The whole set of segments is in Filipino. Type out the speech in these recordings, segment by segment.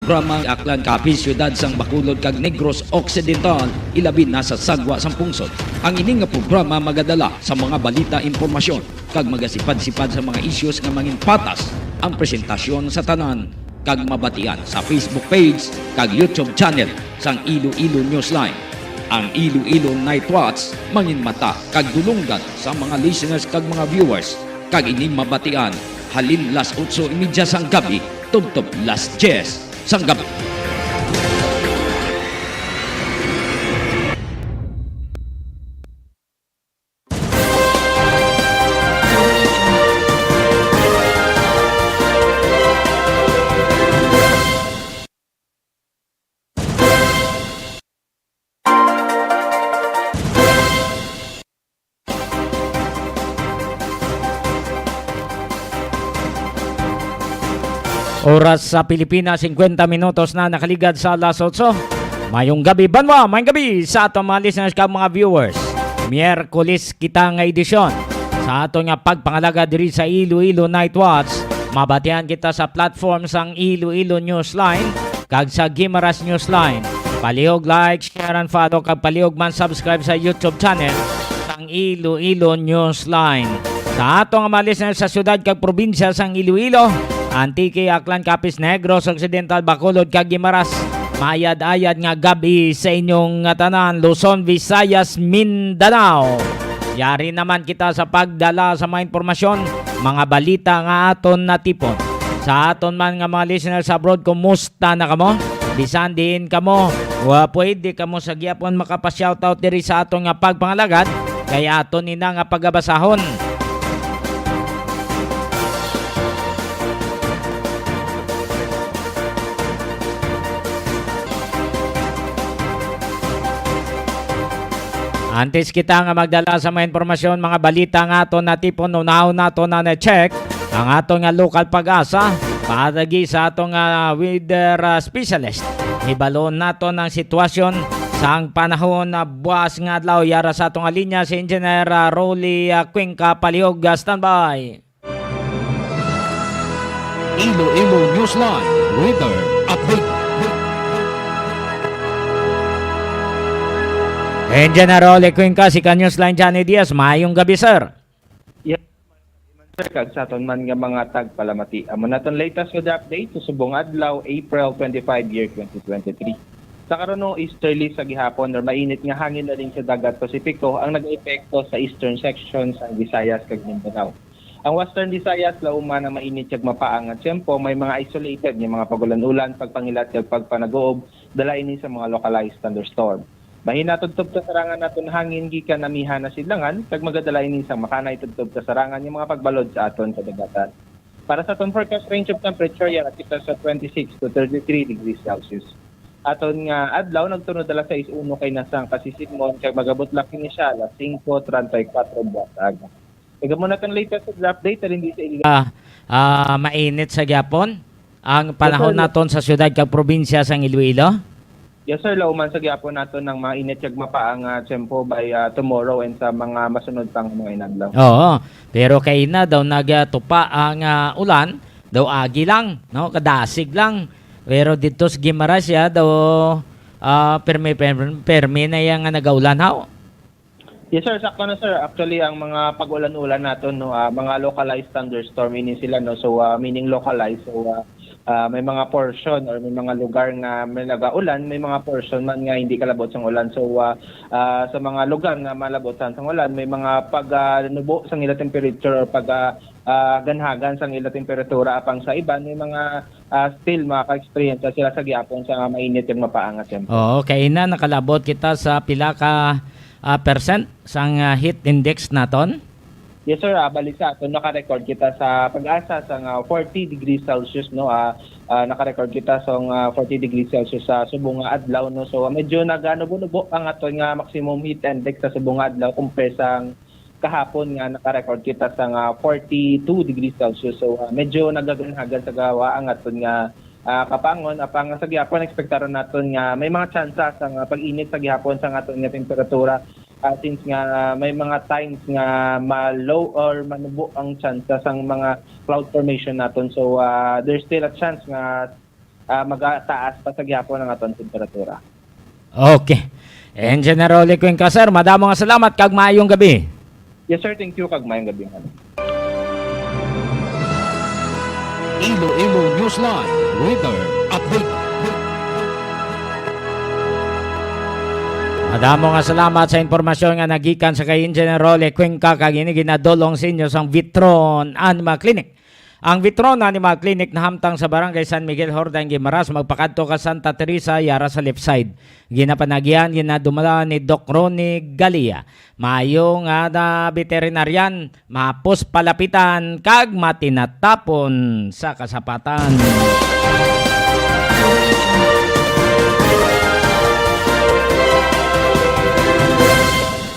programa Aklan Capiz, Syudad sang Bacolod kag Negros Occidental, ilabi na sa sagwa sang pungsod. Ang ini nga programa magadala sa mga balita, impormasyon kag magasipad-sipad sa mga issues nga mangin patas ang presentasyon sa tanan kag mabatian sa Facebook page kag YouTube channel sang Iloilo Newsline. Ang Iloilo Night Watch mangin mata kag dulunggan sa mga listeners kag mga viewers kag ini mabatian halin las 8:30 sang gabi tubtob las 10 sang gabi. Oras sa Pilipinas, 50 minutos na nakaligad sa alas 8. Mayong gabi, banwa, mayong gabi sa atong mga listeners kag mga viewers. Miyerkules kita nga edisyon sa atong nga pagpangalaga diri sa Iloilo Night Watch. Mabatian kita sa platform sang Iloilo Newsline kag sa Guimaras Newsline. Palihog like, share and follow kag palihog man subscribe sa YouTube channel sang Iloilo Newsline. Sa atong mga listeners sa syudad kag probinsya sang Iloilo, Antique, Aklan, Capiz, Negros Occidental, Bacolod, kag Guimaras, mayad-ayad nga gabi sa inyong tanan, Luzon, Visayas, Mindanao. Yari naman kita sa pagdala sa mga impormasyon, mga balita nga aton natipon. Sa aton man nga mga listeners abroad, kumusta na kamo? Bisan din kamo, pwede kamo sa gyapon makapa-shoutout diri sa aton nga pagpangalagad, kaya aton nina nga pagabasahon. Antes kita nga magdala sa mga informasyon, mga balita nga aton natipon, unaw nato na na-check ang aton nga local pag-asa paagi sa aton nga weather specialist. Ibalon nato ng sitwasyon sa panahon na buwas nga adlaw. Yara sa atong linya si Engineer Rolly Cuenca, palihog, standby. Iloilo Newsline Weather Update. Engineer Cuenca, si Newsline Johnny Diaz, maayong gabi sir. Yes, sir, kag sa aton man nga mga tagpalamati. Amo naton latest nga update sa subong adlaw, April 25 year 2023. Sa karon easterly sa gihapon or mainit nga hangin na rin sa dagat Pasipiko ang nag-epekto sa eastern section sa Visayas kag Mindanao. Ang western Visayas lauman na mainit kag mapaang at tempo, may mga isolated nga mga pagulan-ulan, pagpangilat kag pagpanagoob, dala ini sa mga localized thunderstorm. Mahina tudtob sa sarangan naton hangin gikan amihan na sidlangan kag magadala ini sang makanay tudtob sa sarangan yung mga pagbalod sa aton kadagatan. Para sa aton forecast range of temperature yan kita sa 26 to 33 degrees Celsius. Aton nga adlaw nagtunod dala sa 6:1 kay nasang kasisigmon kag magabot lang kini siya alas 5:34 buwas aga. Tigamo na tong latest update rin di sa Iloilo. Mainit sa gyapon ang panahon naton sa syudad kag probinsya sang Iloilo. Yes sir, lauman sa gyapon naton ng mga init kag mapaang tempo by tomorrow and sa mga masunod pang mga inadlaw. Oo, pero kay na daw nagatupa ang ulan, daw agi lang, no, kadasig lang. Pero dito sa Guimaras ya daw permi na yang nagaulan haw. Yes sir, sakto na sir. Actually ang mga pag-ulan-ulan naton no, mga localized thunderstorm ini sila no. So meaning localized. So may mga portion or may mga lugar nga may nagaulan, may mga portion man nga hindi kalabot sang ulan. So sa mga lugar nga malabot sang ulan, may mga pagnubo sang ila temperature or ganhagan sang ila temperatura apang sa iban may mga still maka-experience sila sa gyapon sa mainit ug mapaangat tempo. Oo, kay na nakalabot kita sa pila ka percent sang heat index naton. Yes sir, balik sa ato naka-record kita sa pag-asa sa 40 degrees Celsius no. Naka-record kita sa 40 degrees Celsius sa subong adlaw no. So medyo naganubo-nubo ang ato nga maximum heat index sa subong adlaw compare sa kahapon nga naka-record kita sa 42 degrees Celsius. So medyo nagaganhagan sa gawa ang aton nga kapangon apang sa gihapon ekspektaron naton nga may mga tsansa sa pag-init sa gihapon sa aton nga temperatura. Since nga may mga times nga ma-low or manubo ang chance sa mga cloud formation naton. So there's still a chance nga magataas pa sa gyapon ang aton temperatura. Okay. Engineer Rolly Cuenca, sir, madamo nga salamat kag maayong gabi. Yes sir, thank you kag maayong gabi. Iloilo Newsline, Weather Update. Madamo nga salamat sa impormasyon nga nagikan sa kay Engineer Rolly Cuenca kag ini ginadolong sa inyo sang Vitron Animal Clinic. Ang Vitron Animal Clinic na hamtang sa Barangay San Miguel, Hordan, Guimaras, magpakadto ka Santa Teresa, yara sa left side. Ginapanagian, ginadumala ni Doc Ronnie Galia. Mayong na veterinarian, mapos palapitan, kag matinatapon sa kasapatan.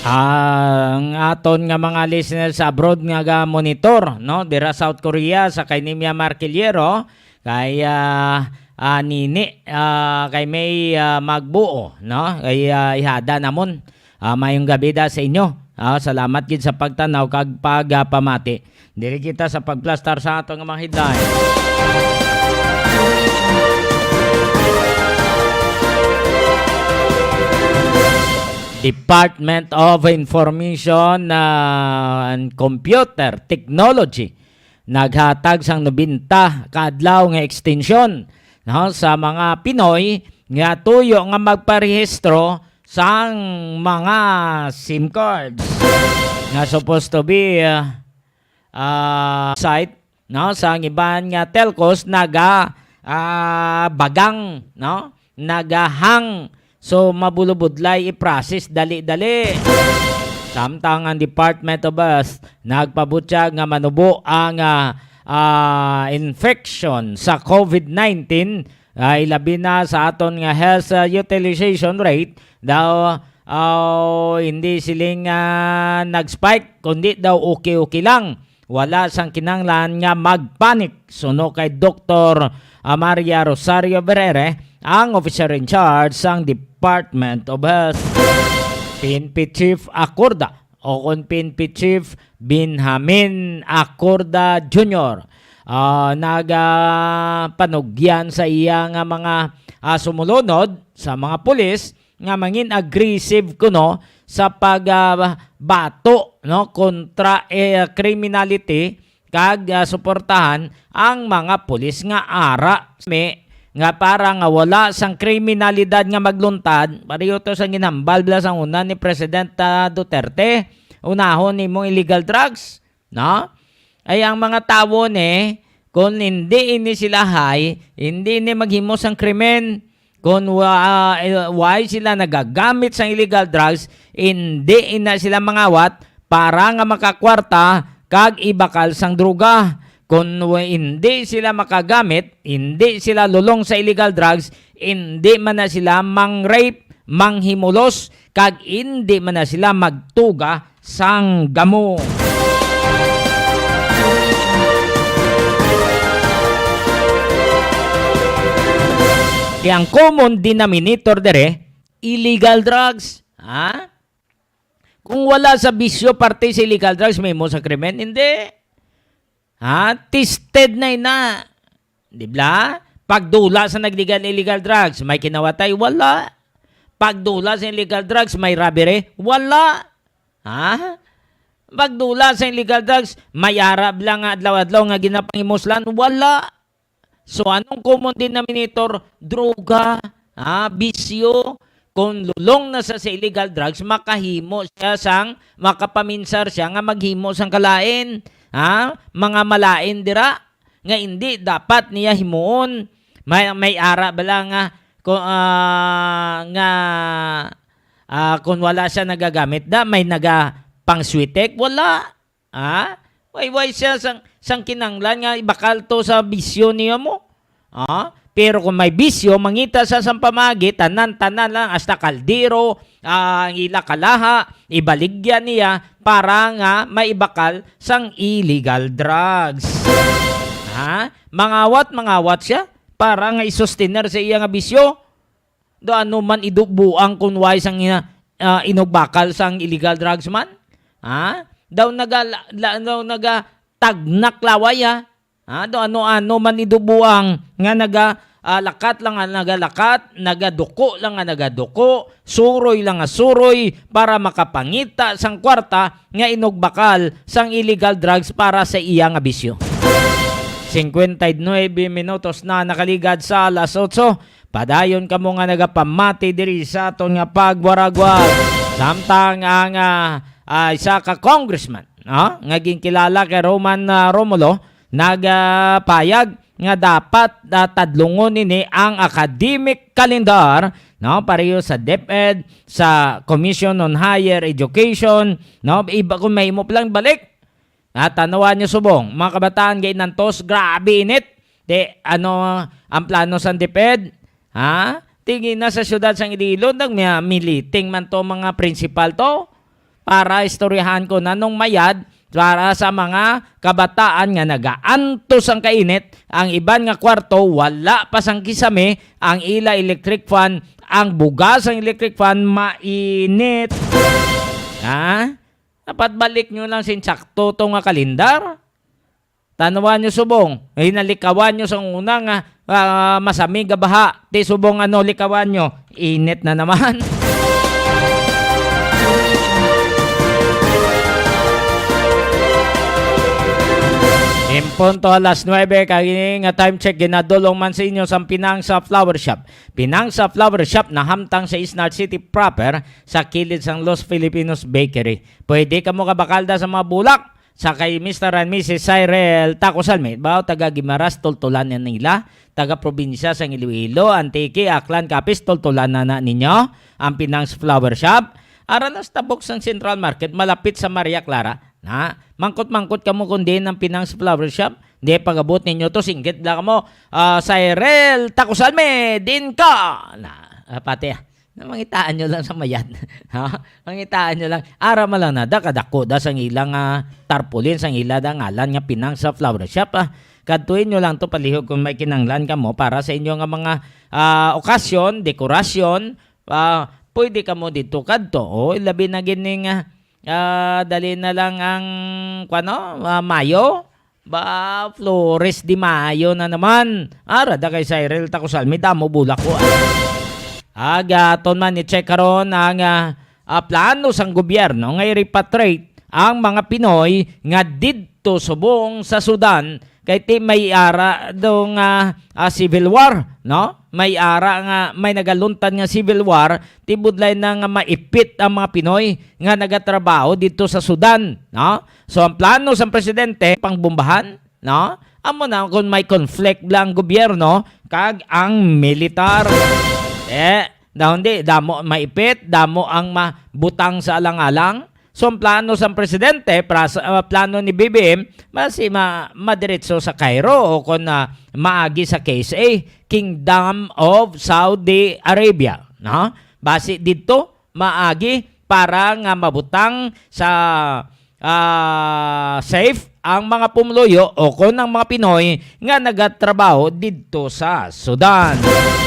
Ang aton nga mga listeners sa abroad nga ga monitor, no, dira South Korea sa kay Nimia Marquillero kay nini kay may magbuo, no, kay ihada namon mayong gabi da sa inyo. Salamat gid sa pagtanaw kag pagpamati. Diri kita sa pagplastar sa aton nga mga hidlay. Department of Information and Computer Technology naghatag sang 90 kaadlaw nga extension, no, sa mga Pinoy nga tuyo nga magparehistro sang mga SIM cards nga supposed to be site, no, sang iban nga telcos bagang, no, nagahang. So, mabulubudlay i-process dali-dali. Samtang ang Department of Health nagpabutyag nga manubo ang infection sa COVID-19 ilabi na sa aton nga health utilization rate daw hindi siling nag-spike kundi daw okay lang. Wala sang kinanglan nga magpanik. Suno kay Dr. Maria Rosario Berere, ang officer in charge sang Department of Health. PNP Chief Acorda o kung PNP Chief Benjamin Acorda Jr. Nagapanugyan sa iya nga mga sumulunod sa mga pulis nga mangin aggressive kuno sa pagbato, no, kontra criminality kag suportahan ang mga pulis nga ara nga para nga wala sang kriminalidad nga magluntad. Pareho to sa ginhambal bla sang una ni President Duterte, unahon ni mong illegal drugs, no? Ay ang mga tao ni kung hindi ini sila hindi ni maghimo sang krimen, kung why sila nagagamit sang illegal drugs, hindi na sila mangawat para nga makakwarta kag ibakal sang druga. Kung hindi sila makagamit, hindi sila lulong sa illegal drugs, hindi man na sila mang-rape, manghimulos, kag hindi man na sila magtuga sang gamo. Yang common denominator dere, illegal drugs. Kung wala sa bisyo parte sa illegal drugs, may mo sa krimen, hindi. Tested na. Di ba? Pagdula sa illegal drugs, may kinawatay? Wala. Pagdula sa illegal drugs, may robbery? Wala. Pagdula sa illegal drugs, may arab lang adlaw-adlaw nga ginapangimuslan? Wala. So, anong common denominator? Droga, bisyo. Kung lulong na sa illegal drugs, makahimo siya makapaminsar siya nga maghimo sang kalain. Mga malain dira nga hindi dapat niya himuon. May ara bala nga kung wala siya nagagamit may pang-switek, wala. Why siya sang kinanglan nga ibakal to sa bisyo niya mo. Pero kung may bisyo, mangita sa sampamagi, tanan lang, hasta kaldero, ila kalaha, ibaligyan niya para nga maibakal sang illegal drugs. Mangawat siya para nga isustinner sa iya nga bisyo. Do ano man idubuang kung why sang inugbakal sang illegal drugs man. Daw naga tagnak laway. Do ano man idubuang nga lakat lang nga nagalakat, nagaduko lang nga nagaduko, suroy lang nga suroy para makapangita sang kwarta nga inugbakal sang illegal drugs para sa iya nga bisyo. 59 minutos na nakaligad sa alas 8. Padayon kamo nga nagapamati diri sa aton nga pagwaragwag. Samtang ang isa ka congressman, nga ginкilala kay Roman Romulo, nagpayag nga dapat tadlungon ini ang academic calendar, pareho sa DepEd, sa Commission on Higher Education, iba kung may mo lang balik. Tanawan niyo subong, mga kabataan gainantos, grabe init. Ang plano sa DepEd, tingin na sa syudad sang Iloilo, militing man to mga principal to, para istoryahan ko na nung mayad, para sa mga kabataan nga nagaantos ang kainit, ang iban nga kwarto wala pa sang kisame, ang ila electric fan, ang bugas ang electric fan mainit. Dapat balik nyo lang sinsakto to nga kalendar. Tanawan nyo subong, hinalikawan nyo sa unang masamig baha, ti subong likawan nyo, init na naman. Impunto alas 9, kaya nga time check, ginadulong man sa inyo sa Pinang sa Flower Shop. Pinang sa Flower Shop na hamtang sa Isnard City proper sa kilid sang Los Filipinos Bakery. Pwede ka mo kabakalda sa mga bulak sa kay Mr. and Mrs. Cyril Tacosalme. Taga Gimaras, tultulan yan nila. Taga probinsya sa Iloilo, Antique, Aklan, Capiz, tultulan na ninyo ang Pinang sa Flower Shop. Aranas tabok sang Central Market, malapit sa Maria Clara. Mangkot-mangkot ka mo kundi ng Pinang Flower Shop. Hindi, pag-abot ninyo to, singgit lang mo, Cyril Tacosalme, din ka! Pati, mangitaan nyo lang sa mayad. Mangitaan nyo lang. Ara mo lang na, kadako, sang ilang tarpulin, sang ila ngalan nga Pinang sa Flower Shop. Kadtuin nyo lang to palihog kung may kinanglan ka mo para sa inyo nga mga okasyon, dekorasyon, pwede ka mo dito kadto. Labi na gining dali na lang ang Mayo, Flores di Mayo na naman. Da kay Cyril Tacosalme, damo bulak ko. Agaton man i-check karon ang plano sang gobyerno nga i-repatriate ang mga Pinoy nga didto subong sa Sudan kay ti may ara dong civil war, may ara nga may nagaluntan nga civil war, ti budlay na nga maipit ang mga Pinoy nga nagatrabaho dito sa Sudan, So ang plano sa presidente pangbombahan, amo na kung may conflict lang gobyerno kag ang militar. Hindi damo maipit, damo ang mabutang sa alang-alang. So, ang plano sa presidente, plano ni BBM, madiretso sa Cairo o kung maagi sa KSA, Kingdom of Saudi Arabia. Base dito, maagi para nga mabutang sa safe ang mga pumuluyo o kung ang mga Pinoy nga nagatrabaho dito sa Sudan.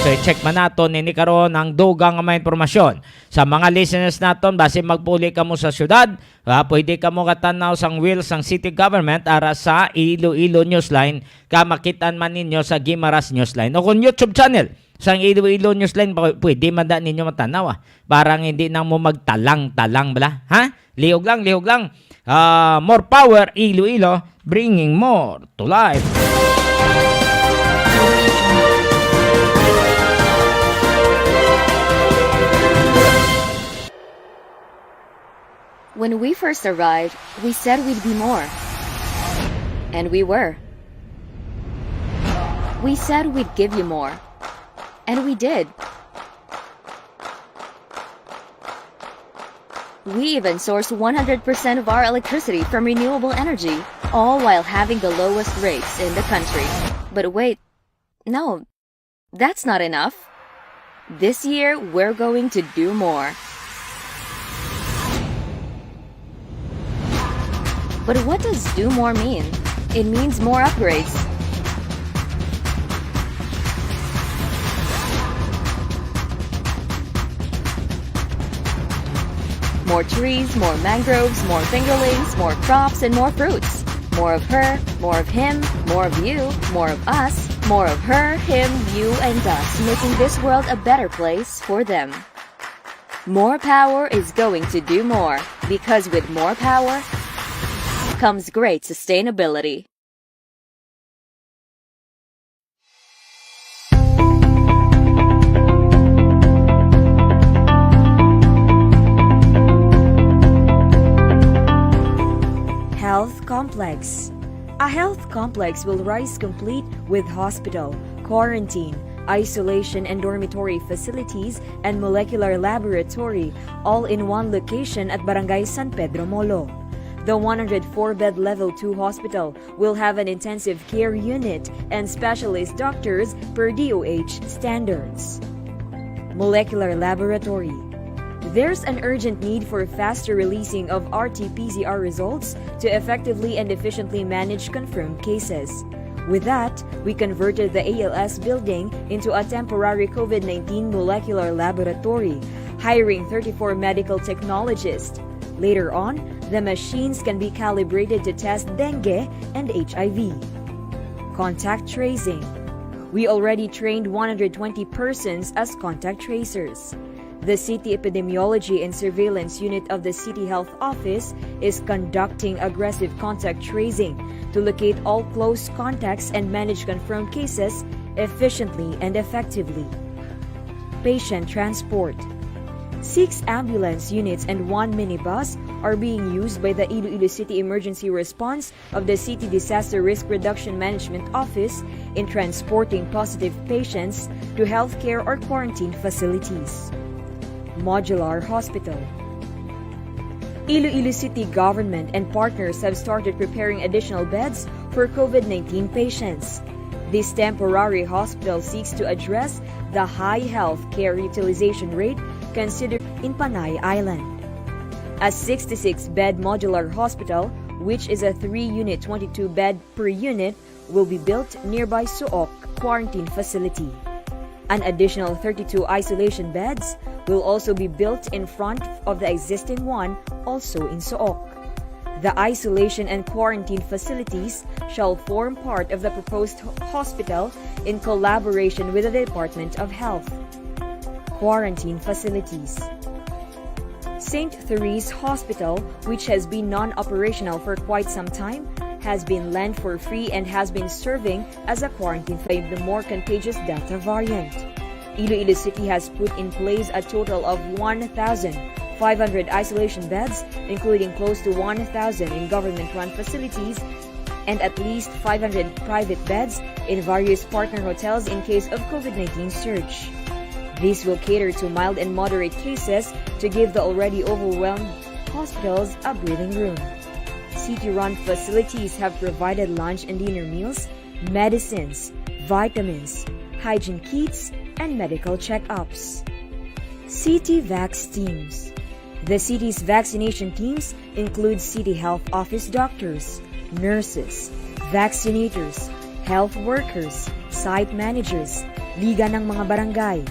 So, i-check man natin ni karon ang dugang mga informasyon. Sa mga listeners natin, base magpuli ka mo sa syudad, pwede ka mo katanaw sang wheels ng city government ara sa Iloilo Newsline, kamakitan man ninyo sa Gimaras Newsline. O kung YouTube channel, sang Iloilo Newsline, pwede man da ninyo matanaw. Parang hindi na mo magtalang-talang bala. Lihog lang. More power, Iloilo, bringing more to life. When we first arrived, we said we'd be more. And we were. We said we'd give you more. And we did. We even source 100% of our electricity from renewable energy, all while having the lowest rates in the country. But wait, no, that's not enough. This year, we're going to do more. But what does do more mean? It means more upgrades. More trees, more mangroves, more fingerlings, more crops, and more fruits. More of her, more of him, more of you, more of us, More of her, him, you, and us making this world a better place for them. More power is going to do more, because with more power comes great sustainability. Health complex. A health complex will rise complete with hospital, quarantine, isolation and dormitory facilities, and molecular laboratory, all in one location at Barangay San Pedro Molo. The 104-bed Level 2 hospital will have an intensive care unit and specialist doctors per DOH standards. Molecular laboratory. There's an urgent need for faster releasing of RT-PCR results to effectively and efficiently manage confirmed cases. With that, we converted the ALS building into a temporary COVID-19 molecular laboratory, hiring 34 medical technologists. Later on, the machines can be calibrated to test dengue and HIV. Contact tracing. We already trained 120 persons as contact tracers. The City Epidemiology and Surveillance Unit of the City Health Office is conducting aggressive contact tracing to locate all close contacts and manage confirmed cases efficiently and effectively. Patient transport. 6 ambulance units and 1 minibus are being used by the Iloilo City Emergency Response of the City Disaster Risk Reduction Management Office in transporting positive patients to healthcare or quarantine facilities. Modular Hospital. Iloilo City government and partners have started preparing additional beds for COVID-19 patients. This temporary hospital seeks to address the high health care utilization rate considered in Panay Island. A 66-bed modular hospital, which is a 3-unit 22-bed per unit, will be built nearby Suoc quarantine facility. An additional 32 isolation beds will also be built in front of the existing one, also in Suoc. The isolation and quarantine facilities shall form part of the proposed hospital in collaboration with the Department of Health. Quarantine facilities. St. Therese Hospital, which has been non-operational for quite some time, has been lent for free and has been serving as a quarantine for the more contagious Delta variant. Iloilo City has put in place a total of 1,500 isolation beds, including close to 1,000 in government-run facilities and at least 500 private beds in various partner hotels in case of COVID-19 surge. These will cater to mild and moderate cases to give the already overwhelmed hospitals a breathing room. City-run facilities have provided lunch and dinner meals, medicines, vitamins, hygiene kits, and medical checkups. City Vax teams. The city's vaccination teams include City Health Office doctors, nurses, vaccinators, health workers, site managers, Liga ng mga Barangay,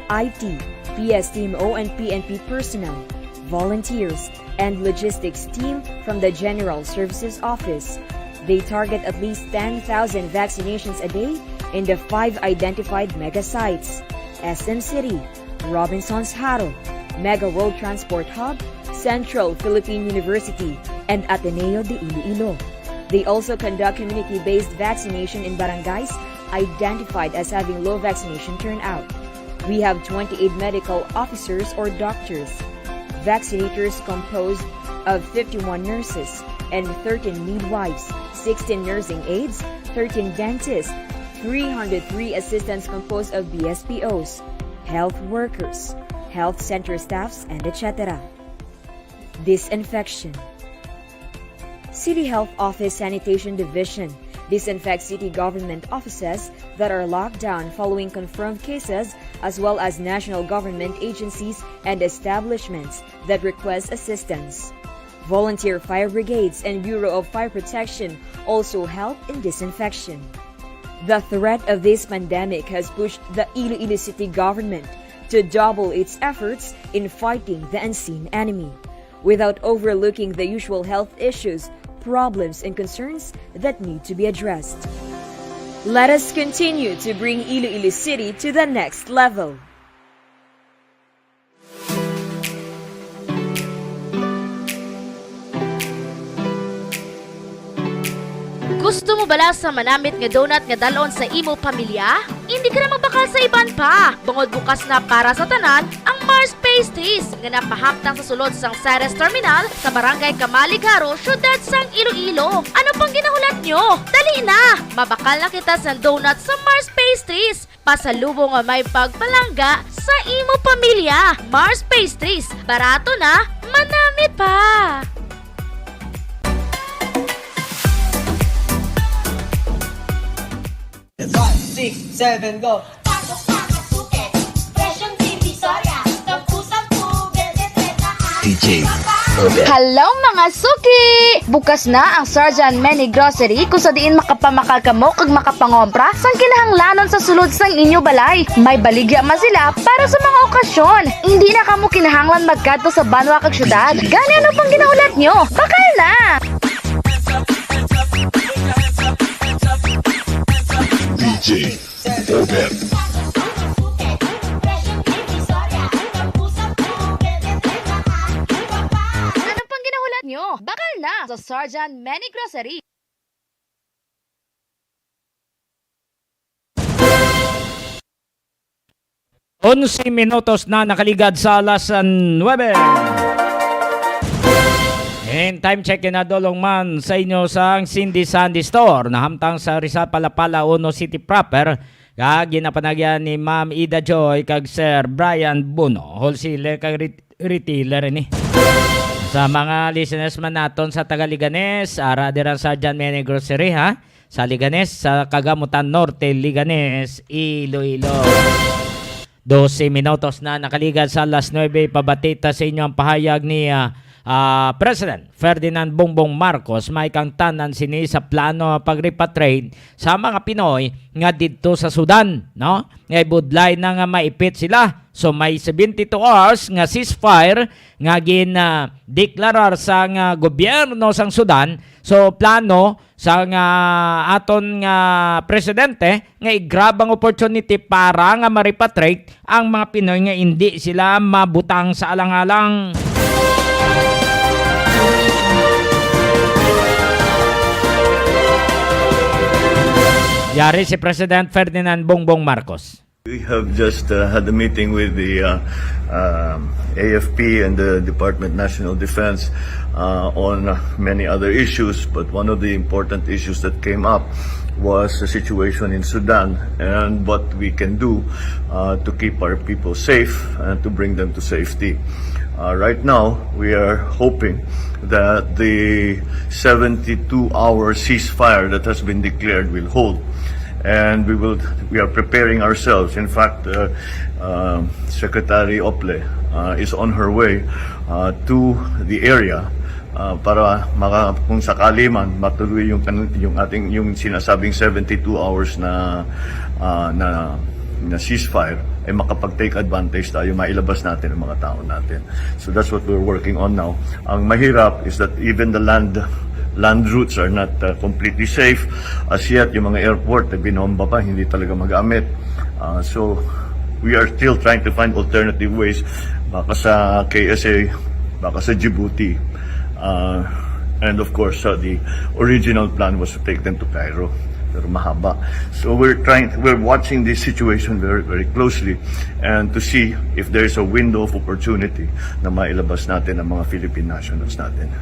IT, PSTMO and PNP personnel, volunteers, and logistics team from the General Services Office. They target at least 10,000 vaccinations a day in the 5 identified mega sites: SM City, Robinson's Haro, Mega Road Transport Hub, Central Philippine University, and Ateneo de Iloilo. They also conduct community-based vaccination in barangays identified as having low vaccination turnout. We have 28 medical officers or doctors, vaccinators composed of 51 nurses and 13 midwives, 16 nursing aides, 13 dentists, 303 assistants composed of BSPOs, health workers, health center staffs, and etc. Disinfection. City Health Office Sanitation Division disinfects city government offices that are locked down following confirmed cases, as well as national government agencies and establishments that request assistance. Volunteer fire brigades and Bureau of Fire Protection also help in disinfection. The threat of this pandemic has pushed the Iloilo City government to double its efforts in fighting the unseen enemy, without overlooking the usual health issues, problems, and concerns that need to be addressed. Let us continue to bring Iloilo City to the next level. Gusto mo bala sa manamit nga donut nga dalon sa imo pamilya? Hindi ka na magbakal sa iban pa. Bungod bukas na para sa tanan ang Mars Pastries nga napahamtang sa sulod sang Ceres Terminal sa Barangay Kamaligaro, syudad sang Iloilo. Ano pang ginahulat nyo? Dali na! Mabakal na kita sa donut sa Mars Pastries. Pasalubong nga may pagpalangga sa imo pamilya. Mars Pastries. Barato na, manamit pa! 5, 6, 7, go! Tacos, tacos, suke, presyong divisoria, tapusang tubig, DJ Hello mga suki! Bukas na ang Sarjan Many Grocery kung sa diin makapamakal kamo kag makapangompra sang kinahanglanon sa sulod sang inyo balay. May baligya man sila para sa mga okasyon. Hindi na kamo kinahanglan magkadto sa banwa kag syudad. Gani ano pang ginahulat nyo? Bakal na! DJ Obet. Ano pang ginahulat nyo? Bakal na sa Sarjan Many Grocery. Onse minutos na nakaligad sa alas 9. And time check na dolong man sa inyo sa Cindy Sandy Store na hamtang sa Rizal Palapala, Uno City proper. Kag ginapanagyan ni Ma'am Ida Joy kag Sir Brian Buno, wholesaler kag retailer ni. Sa mga listeners man naton sa Tagaliganes, ara diran sa Jan Mene Grocery ha. Sa Liganes, sa Kagamutan Norte, Liganes, Iloilo. 12 minutos na nakaligad sa alas 9. Pabatita sa inyo ang pahayag ni President Ferdinand Bongbong Marcos may kang tanan sini sa plano pag-repatriate sa mga Pinoy nga dito sa Sudan, no? Ngay budlay na nga maipit sila. So may 72 hours nga ceasefire nga deklarar sa nga gobyerno sang Sudan. So plano sa nga aton nga presidente nga igrabang opportunity para nga ma-repatriate ang mga Pinoy nga hindi sila mabutang sa alang-alang. Yari si President Ferdinand Bongbong Marcos. We have just had a meeting with the AFP and the Department of National Defense on many other issues, but one of the important issues that came up was the situation in Sudan and what we can do to keep our people safe and to bring them to safety. Right now, we are hoping that the 72-hour ceasefire that has been declared will hold. And we are preparing ourselves. In fact, Secretary Ople is on her way to the area para kung sakali man matuloy yung ating sinasabing 72 hours na ceasefire ay makapag-take advantage tayo, mailabas natin ang mga tao natin. So that's what we're working on now. Ang mahirap is that even the land routes are not completely safe. As yet, yung mga airport na binomba pa, hindi talaga magamit. So, we are still trying to find alternative ways. Baka sa KSA, baka sa Djibouti. And of course, the original plan was to take them to Cairo. Pero mahaba. So we're watching this situation very, very closely and to see if there is a window of opportunity na mailabas natin ang mga Philippine nationals natin.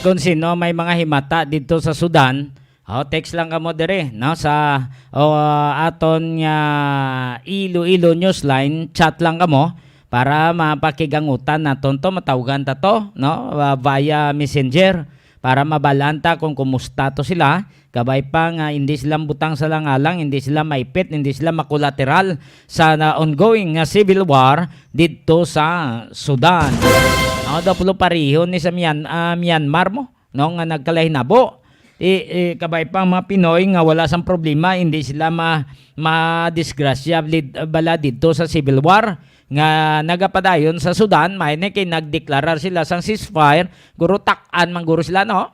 Kung sino may mga himata dito sa Sudan, text lang kamo dire no sa aton nga Iloilonewsline, chat lang kamo para mapakigangutan naton to, matawagan ta to no via Messenger para mabalanta kung kumusta to sila. Kabay pa nga hindi sila butang sa langalang, hindi sila maipit, hindi sila makulateral sa ongoing nga civil war dito sa Sudan. Dapulo pariho ni sa Myanmar mo no nga nagkalahinabo. Kabay pa mga Pinoy nga wala sang problema, hindi sila ma-disgrasya bala dito sa civil war. nga nagapadayon sa Sudan, may kay nagdeklarar sila sang ceasefire, guro takan man guro sila no.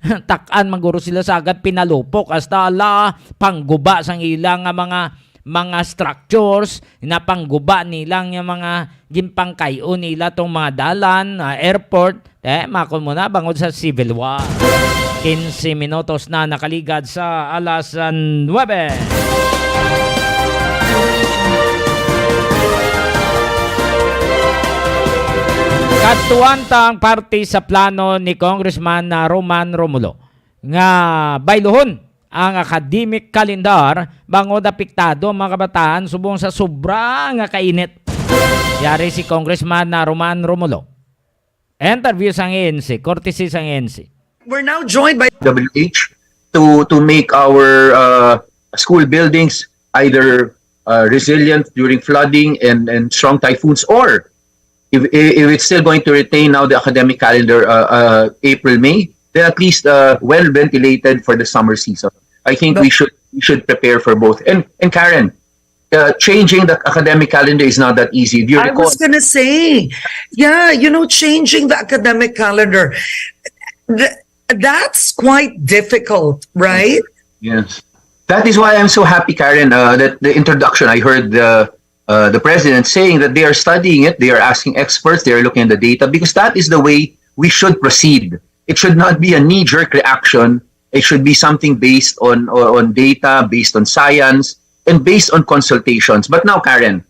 Takan man guro sila sa agad pinalupok hasta ala pangguba sang ilang nga mga structures na pangguba nilang yung mga gimpangkayo nila tong mga dalan, airport, makon mo na bangod sa civil war. 15 minutos na nakaligad sa alas 9. Katuwantang parte sa plano ni Congressman na Roman Romulo nga baylohon ang academic calendar bangod apektado ang mga kabataan subong sa sobrang kainit. Yari si Congressman na Roman Romulo. Interview sang ANC, courtesy sang ANC. We're now joined by WH to make our school buildings either resilient during flooding and strong typhoons, or if it's still going to retain now the academic calendar April-May, then at least well ventilated for the summer season. I think we should prepare for both. And Karen, changing the academic calendar is not that easy. Do you recall? I was gonna say, yeah, changing the academic calendar, that's quite difficult, right? Yes. That is why I'm so happy, Karen, that the introduction, I heard the president saying that they are studying it, they are asking experts, they are looking at the data, because that is the way we should proceed. It should not be a knee-jerk reaction. It should be something based on data, based on science, and based on consultations. But now, Karen,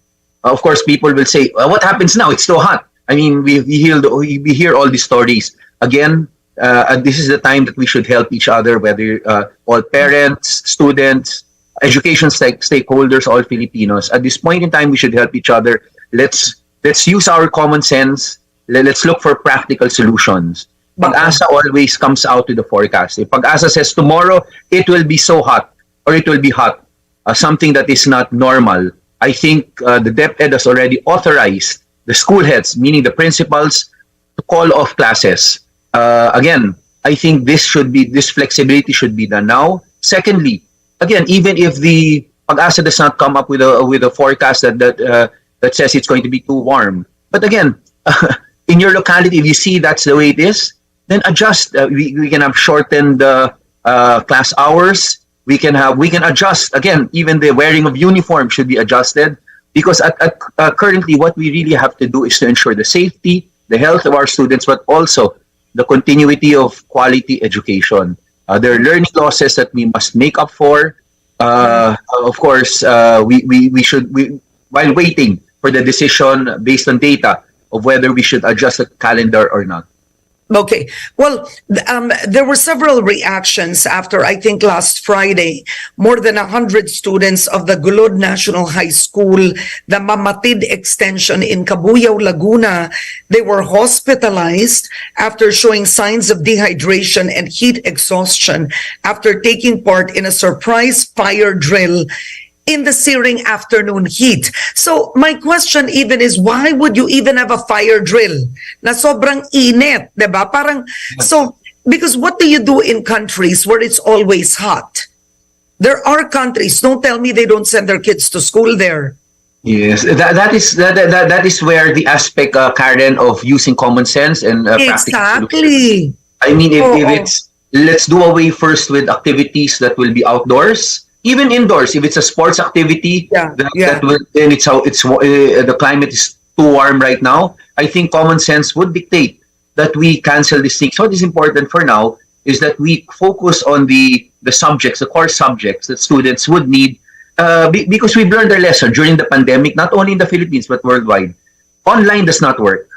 of course, people will say, what happens now? It's so hot. I mean, we hear all these stories. Again, this is the time that we should help each other, whether all parents, students, education stakeholders, all Filipinos. At this point in time, we should help each other. Let's use our common sense. Let's look for practical solutions. Pag-asa always comes out with the forecast. If Pag-asa says tomorrow it will be so hot or it will be hot, something that is not normal, I think the DepEd has already authorized the school heads, meaning the principals, to call off classes. Again, I think this flexibility should be done now. Secondly, again, even if the Pag-asa does not come up with a forecast that says it's going to be too warm, but again, in your locality, if you see that's the way it is, then adjust. We can have shortened class hours. We can adjust. Again, even the wearing of uniform should be adjusted, because currently what we really have to do is to ensure the safety, the health of our students, but also the continuity of quality education. There are learning losses that we must make up for. Of course, we should, while waiting for the decision based on data of whether we should adjust the calendar or not. Okay. Well, there were several reactions after, I think, last Friday. More than 100 students of the Gulod National High School, the Mamatid Extension in Cabuyao, Laguna, they were hospitalized after showing signs of dehydration and heat exhaustion after taking part in a surprise fire drill in the searing afternoon heat. So my question even is, why would you even have a fire drill na sobrang init, diba? Parang, so, because what do you do in countries where it's always hot? There are countries, don't tell me they don't send their kids to school there. Yes, that is where the aspect, Karen, of using common sense and exactly. I mean, if it's, let's do away first with activities that will be outdoors. Even indoors, if it's a sports activity, that will, then the climate is too warm right now. I think common sense would dictate that we cancel these things. What is important for now is that we focus on the subjects, the core subjects that students would need, because we've learned our lesson during the pandemic, not only in the Philippines but worldwide. Online does not work.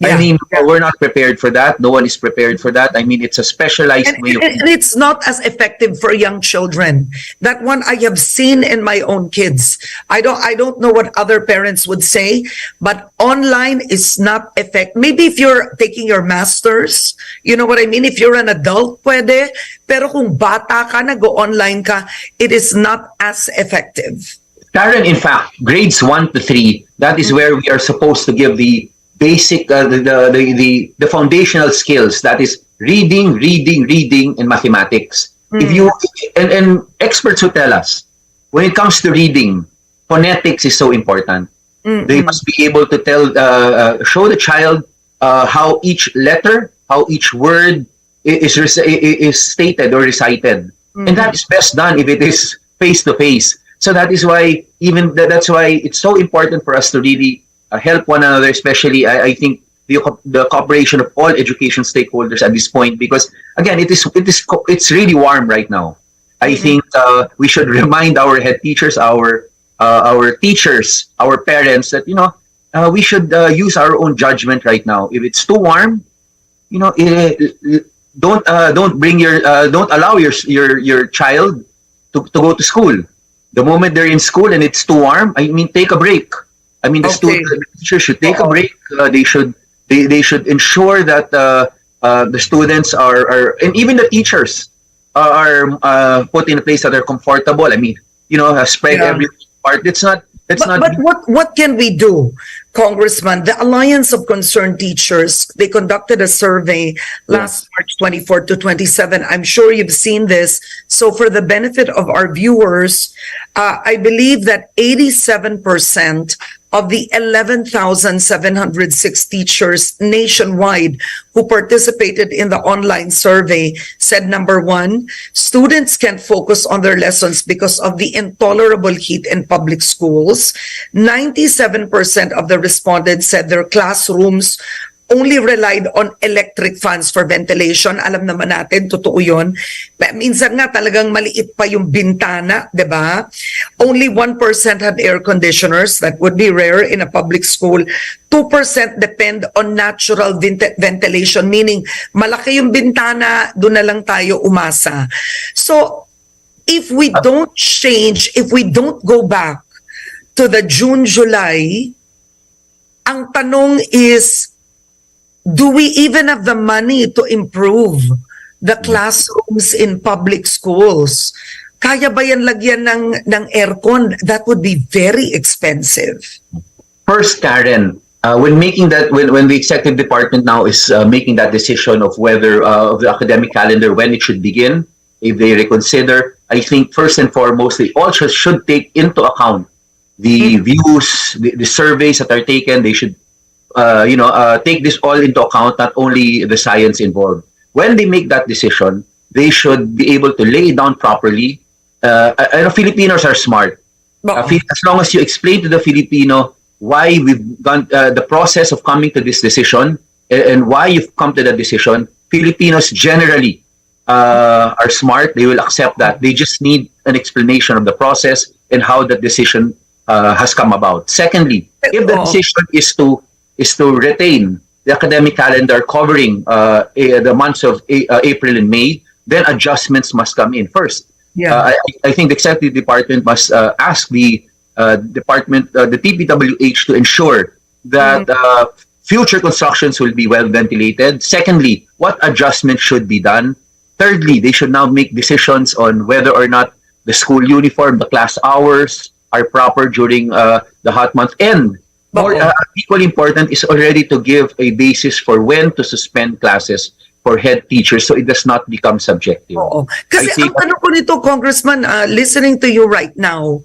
I mean, we're not prepared for that. No one is prepared for that. I mean, it's a specialized way of... And it's not as effective for young children. That one I have seen in my own kids. I don't know what other parents would say, but online is not effective. Maybe if you're taking your masters, you know what I mean? If you're an adult, pwede. Pero kung bata ka, nag-online ka, it is not as effective. Karen, in fact, grades 1 to 3, that is where we are supposed to give the basic, the foundational skills, that is reading, and mathematics. If you and experts who tell us when it comes to reading, phonetics is so important. They must be able to show the child how each letter, how each word is stated or recited. And that is best done if it is face to face. So that is why that's why it's so important for us to really help one another, especially I think the cooperation of all education stakeholders at this point, because again it's really warm right now. I think we should remind our head teachers, our teachers, our parents that we should use our own judgment right now. If it's too warm, don't allow your child to go to school. The moment they're in school and it's too warm, I mean, take a break. I mean, the teachers should take a break. They should ensure that the students are and even the teachers are put in a place that are comfortable. I mean, spread every part. But what can we do, Congressman? The Alliance of Concerned Teachers, they conducted a survey last March 24 to 27. I'm sure you've seen this. So for the benefit of our viewers, I believe that 87% of the 11,706 teachers nationwide who participated in the online survey said, number one, students can't focus on their lessons because of the intolerable heat in public schools. 97% of the respondents said their classrooms only relied on electric fans for ventilation. Alam naman natin, totoo yun. Minsan nga talagang maliit pa yung bintana, di ba? Only 1% had air conditioners. That would be rare in a public school. 2% depend on natural ventilation, meaning malaki yung bintana, doon na lang tayo umasa. So, if we don't change, if we don't go back to the June, July, ang tanong is, do we even have the money to improve the classrooms in public schools? Kaya ba yan lagyan ng aircon? That would be very expensive. First, Karen, when the executive department now is making that decision of whether of the academic calendar, when it should begin, if they reconsider, I think first and foremost, they also should take into account the views, the surveys that are taken. They should take this all into account, not only the science involved. When they make that decision, they should be able to lay it down properly. Filipinos are smart. As long as you explain to the Filipino why we've gone, the process of coming to this decision and why you've come to that decision, Filipinos generally are smart. They will accept that. They just need an explanation of the process and how the decision has come about. Secondly, if the decision is to retain the academic calendar covering the months of April and May, then adjustments must come in first. I think the executive department must ask the department, the TPWH, to ensure that future constructions will be well ventilated. Secondly, what adjustments should be done? Thirdly, they should now make decisions on whether or not the school uniform, the class hours are proper during the hot month. And more equally important is already to give a basis for when to suspend classes for head teachers so it does not become subjective. Kasi ang tanong ko nito, Congressman, listening to you right now,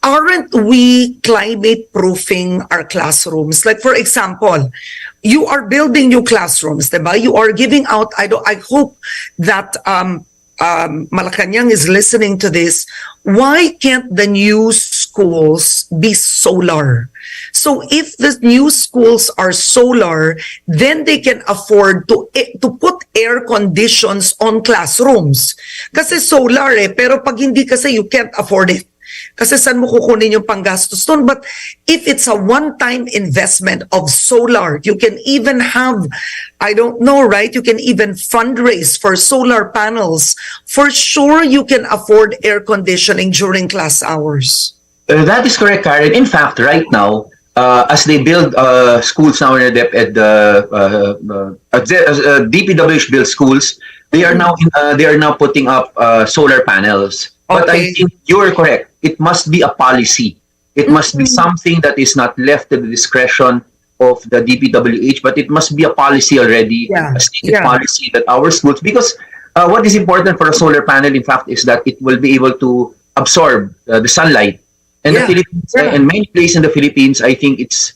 aren't we climate proofing our classrooms? Like, for example, you are building new classrooms, diba? You are giving out, I hope that Malacanang is listening to this. Why can't the new schools be solar? So if the new schools are solar, then they can afford to put air conditions on classrooms. Kasi solar pero pag hindi kasi you can't afford it. Kasi saan mo kukunin yung panggastos doon? But if it's a one-time investment of solar, you can even have, I don't know, right? You can even fundraise for solar panels. For sure, you can afford air conditioning during class hours. That is correct, Karen. In fact, right now, as they build schools now in DPWH build schools, they are now putting up solar panels. But I think you are correct. It must be a policy. It must be something that is not left to the discretion of the DPWH, but it must be a policy already, a stated policy that our schools, because what is important for a solar panel, in fact, is that it will be able to absorb the sunlight. And Yeah. the Philippines, Yeah. and many places in the Philippines, I think it's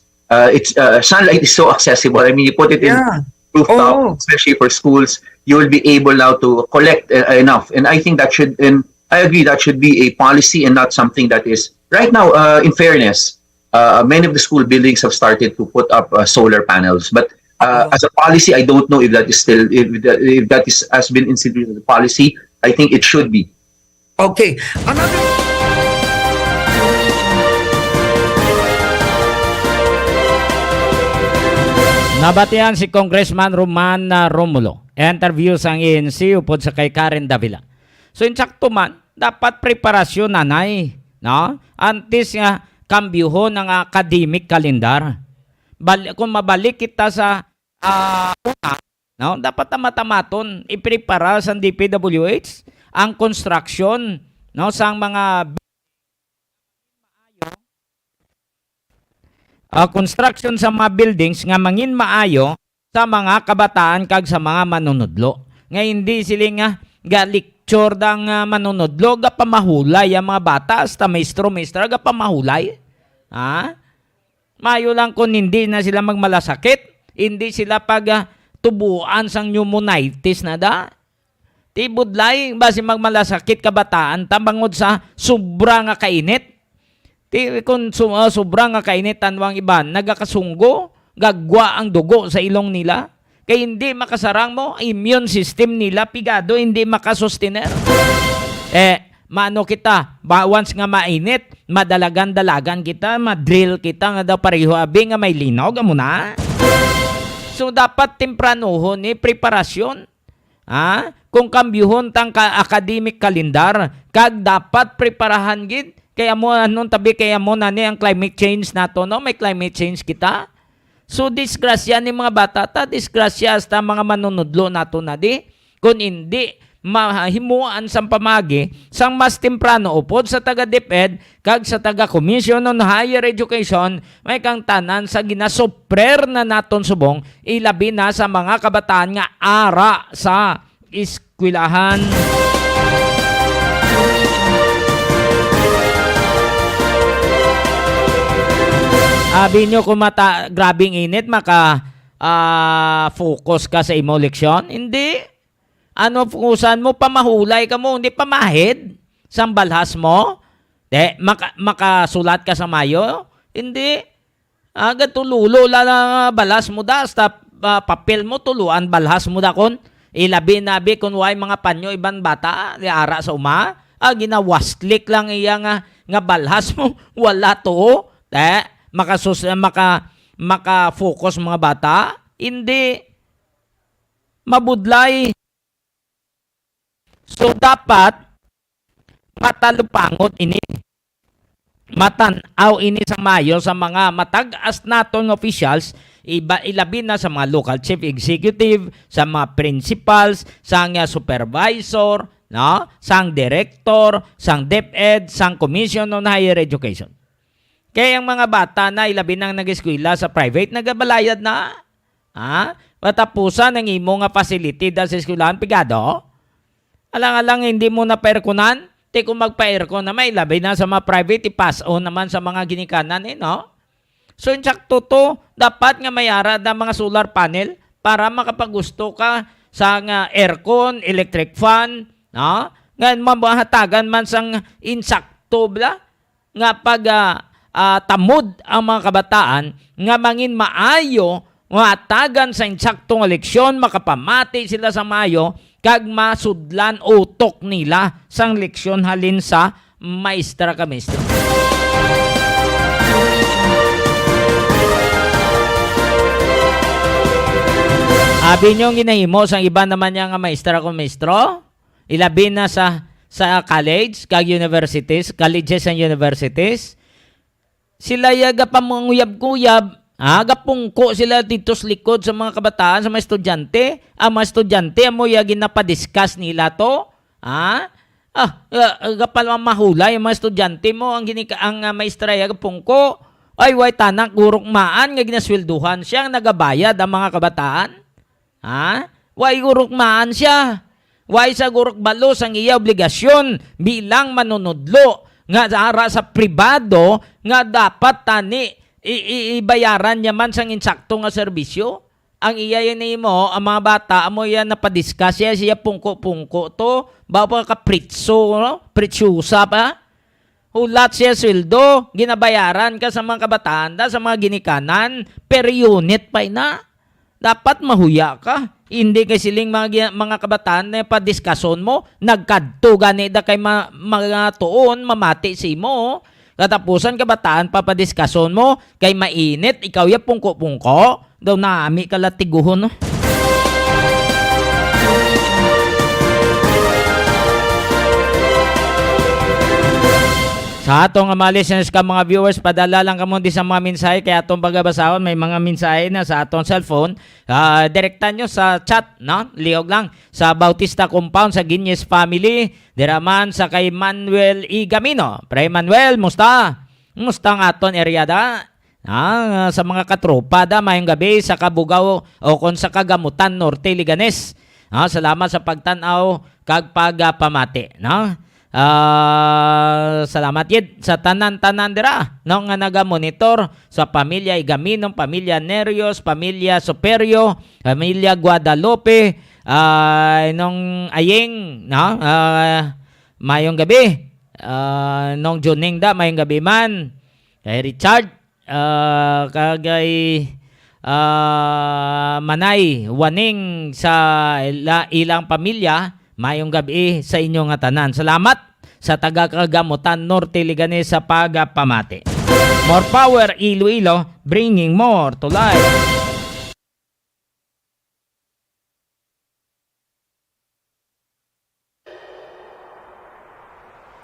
sunlight is so accessible. I mean, you put it in Yeah. rooftop, Oh. especially for schools, you will be able now to collect enough. And I think that should, and I agree, that should be a policy and not something that is right now. In fairness, many of the school buildings have started to put up solar panels, but as a policy, I don't know if that is still if that is has been instituted as a policy. I think it should be. Okay. Another Nabatian si Congressman Roman Romulo. Interview sang ANC upod sa kay Karen Davila. So insakto man, dapat preparasyon nanay, no? Antes nga kambyuhon ng academic calendar. Kung mabalik kita sa una, no? Dapat matamaton iprepara sa DPWH ang construction, no, sang mga construction sa mga buildings nga mangin maayo sa mga kabataan kag sa mga manunudlo. Nga hindi sila nga ga-lecture dang manunudlo, ga pamahulay ang mga bata, hasta maestro-maestra, ga pamahulay. Ha? Mayo lang kung hindi na sila magmalasakit, hindi sila pag tubuan sang pneumonitis na da. Tibudlay, basi magmalasakit kabataan, tambangod sa sobra nga kainit. Kung sobrang kainitan wang iban, nagakasunggo, gagwa ang dugo sa ilong nila. Kaya hindi makasarang mo, immune system nila, pigado, hindi makasustener. Maano kita, once nga mainit, madalagan-dalagan kita, madrill kita, nga daw pareho abi nga may linog, amo na. So, dapat tempranuhon preparasyon. Kung kambyuhon tang academic calendar, kag dapat preparahan gid. Kaya mo anong tabi kaya mo na ni ang climate change nato, no? May climate change kita. So disgrasya ni mga bata ta, disgrasya sa mga manunudlo nato na di. Kung hindi mahimuan sa pamagi sang mas temprano upod sa taga DepEd kag sa taga Commission on Higher Education, may kang tanan sa ginasuprer na naton subong, ilabi na sa mga kabataan nga ara sa eskwelahan. Abi nyo kung grabing init, focus ka sa imo leksyon? Hindi. Ano fokusan mo? Pamahulay ka mo, hindi pamahid. Sang balhas mo? Makasulat ka sa mayo? Hindi. Gatululo lang balas mo da. Hasta papel mo, tuluan balhas mo da kon. Ilabi-nabi kung way mga panyo iban bata, liara sa uma. Ginawastlik lang iya nga balhas mo. Wala to. Maka-focus mga bata, hindi mabudlay. So dapat matalupangot ini, matanaw ini sa mayo sa mga matag-as naton officials, ilabi na sa mga local chief executive, sa mga principals, sa mga supervisor, no, sang director, sang DepEd, sang Commission on Higher Education. Kaya ang mga bata na ilabi nang nag-eskwela sa private, nagabalayad na. Matapusan ang imo nga facility dahil sa eskwelahan, pigado. Alang-alang hindi mo na pa-airconan, kung magpa-aircon na may ilabi na sa mga private, ipass on naman sa mga ginikanan, no? So, insakto to, dapat nga mayara na mga solar panel para makapagusto ka sa nga aircon, electric fan, no? Ngayon, mamahatagan man sang insakto, bla? Nga pag tamod ang mga kabataan nga mangin maayo nga tagan sa insaktong eleksyon, makapamati sila sa mayo kag masudlan utok nila sang leksyon halin sa maestra ka maestro. Abi nyo ginahimo sang iba naman niya nga maestra ka maestro, ilabi na sa college kag universities, colleges and universities. Sila yaga pa manguyab-kuyab, gapungko sila dito sa likod sa mga kabataan, sa mga estudyante. Ang mga estudyante, mo yagin na pa-discuss nila to. Gapal mahulay ang mga estudyante mo, ang maestra yaga pungko. Ay, way tanak, gurok maan, nga ginaswelduhan siya, ang nagabayad ang mga kabataan. Way gurok maan siya. Way sa gurok balos ang iya obligasyon bilang manunudlo nga ara sa pribado nga dapat tani ibayaran niya man sang insakto nga serbisyo. Ang iya yan mo, ang mga bata, amo yan napadiscuss siya pungko-pungko to, ba pa ka pritso, no? Pritsusa pa. Hulat siya sweldo, ginabayaran ka sa mga kabataan, sa mga ginikanan, per unit pa na. Dapat mahuya ka. Hindi kay siling mga kabataan na padiskusyon mo, nagkadto gani da kay mga tuon, mamati si mo. Katapusan kabataan papadiskusyon mo, kay mainit, ikaw ya pungko-pungko. Daw naami ka latiguhon. Sa atong mga listeners ka mga viewers, padala lang kamo di sa mga mensahe kaya atong pagabasahon may mga mensahe na sa atong cellphone. Direktan nyo sa chat, no? Liog lang sa Bautista Compound sa Guinness Family. Diraman sa kay Manuel E. Gamino. Pre Manuel, musta? Musta ang aton area da? Sa mga katropa da mayong gabi sa Kabugaw o kon sa Kagamutan Norte Liganes. Salamat sa pagtanaw kag pagpamati, no? Salamat yid sa tanan-tanan dira no nga naga-monitor sa pamilya Igaminong, pamilya Nerios, pamilya Superio, pamilya Guadalupe, nung Ayeng, no? Mayong gabi. Nung Juning da mayong gabi man. Kay Richard, kagay Manay, Waning sa ilang pamilya. Mayong gabi sa inyong tanan. Salamat sa taga-Kagamutan Norte Liganes sa pagpamati. More power Iloilo, bringing more to life.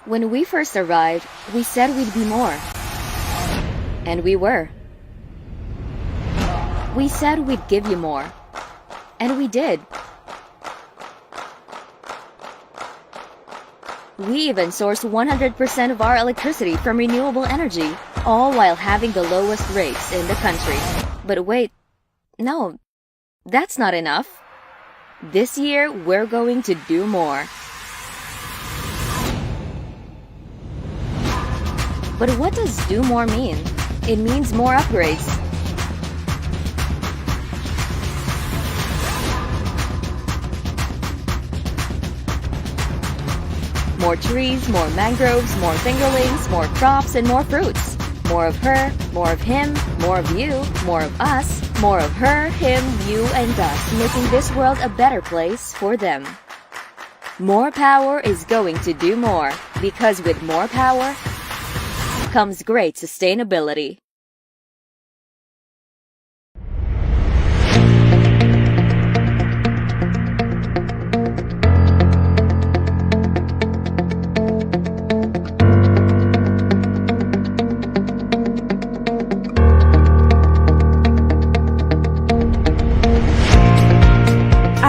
When we first arrived, we said we'd be more. And we were. We said we'd give you more. And we did. We even source 100% of our electricity from renewable energy, all while having the lowest rates in the country. But wait, no, that's not enough. This year, we're going to do more. But what does do more mean? It means more upgrades. More trees, more mangroves, more fingerlings, more crops, and more fruits. More of her, more of him, more of you, more of us, more of her, him, you, and us, making this world a better place for them. More power is going to do more, because with more power comes great sustainability.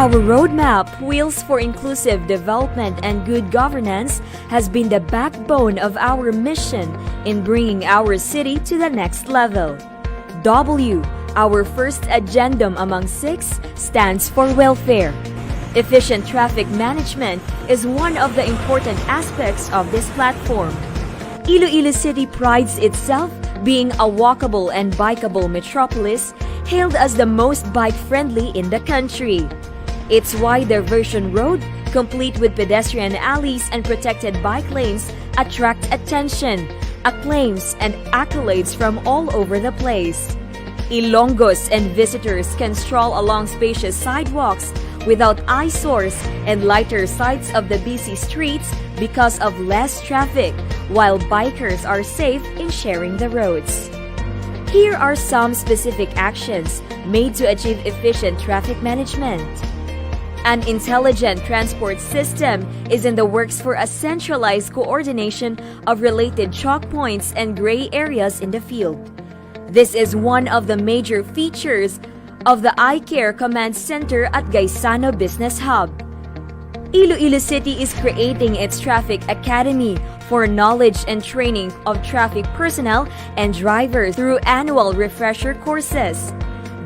Our roadmap, Wheels for Inclusive Development and Good Governance, has been the backbone of our mission in bringing our city to the next level. W, our first agendum among 6, stands for welfare. Efficient traffic management is one of the important aspects of this platform. Iloilo City prides itself being a walkable and bikeable metropolis, hailed as the most bike-friendly in the country. Its wide diversion road, complete with pedestrian alleys and protected bike lanes, attract attention, acclaims, and accolades from all over the place. Ilonggos and visitors can stroll along spacious sidewalks without eyesores and lighter sights of the busy streets because of less traffic, while bikers are safe in sharing the roads. Here are some specific actions made to achieve efficient traffic management. An intelligent transport system is in the works for a centralized coordination of related choke points and gray areas in the field. This is one of the major features of the iCare Command Center at Gaisano Business Hub. Iloilo City is creating its Traffic Academy for knowledge and training of traffic personnel and drivers through annual refresher courses.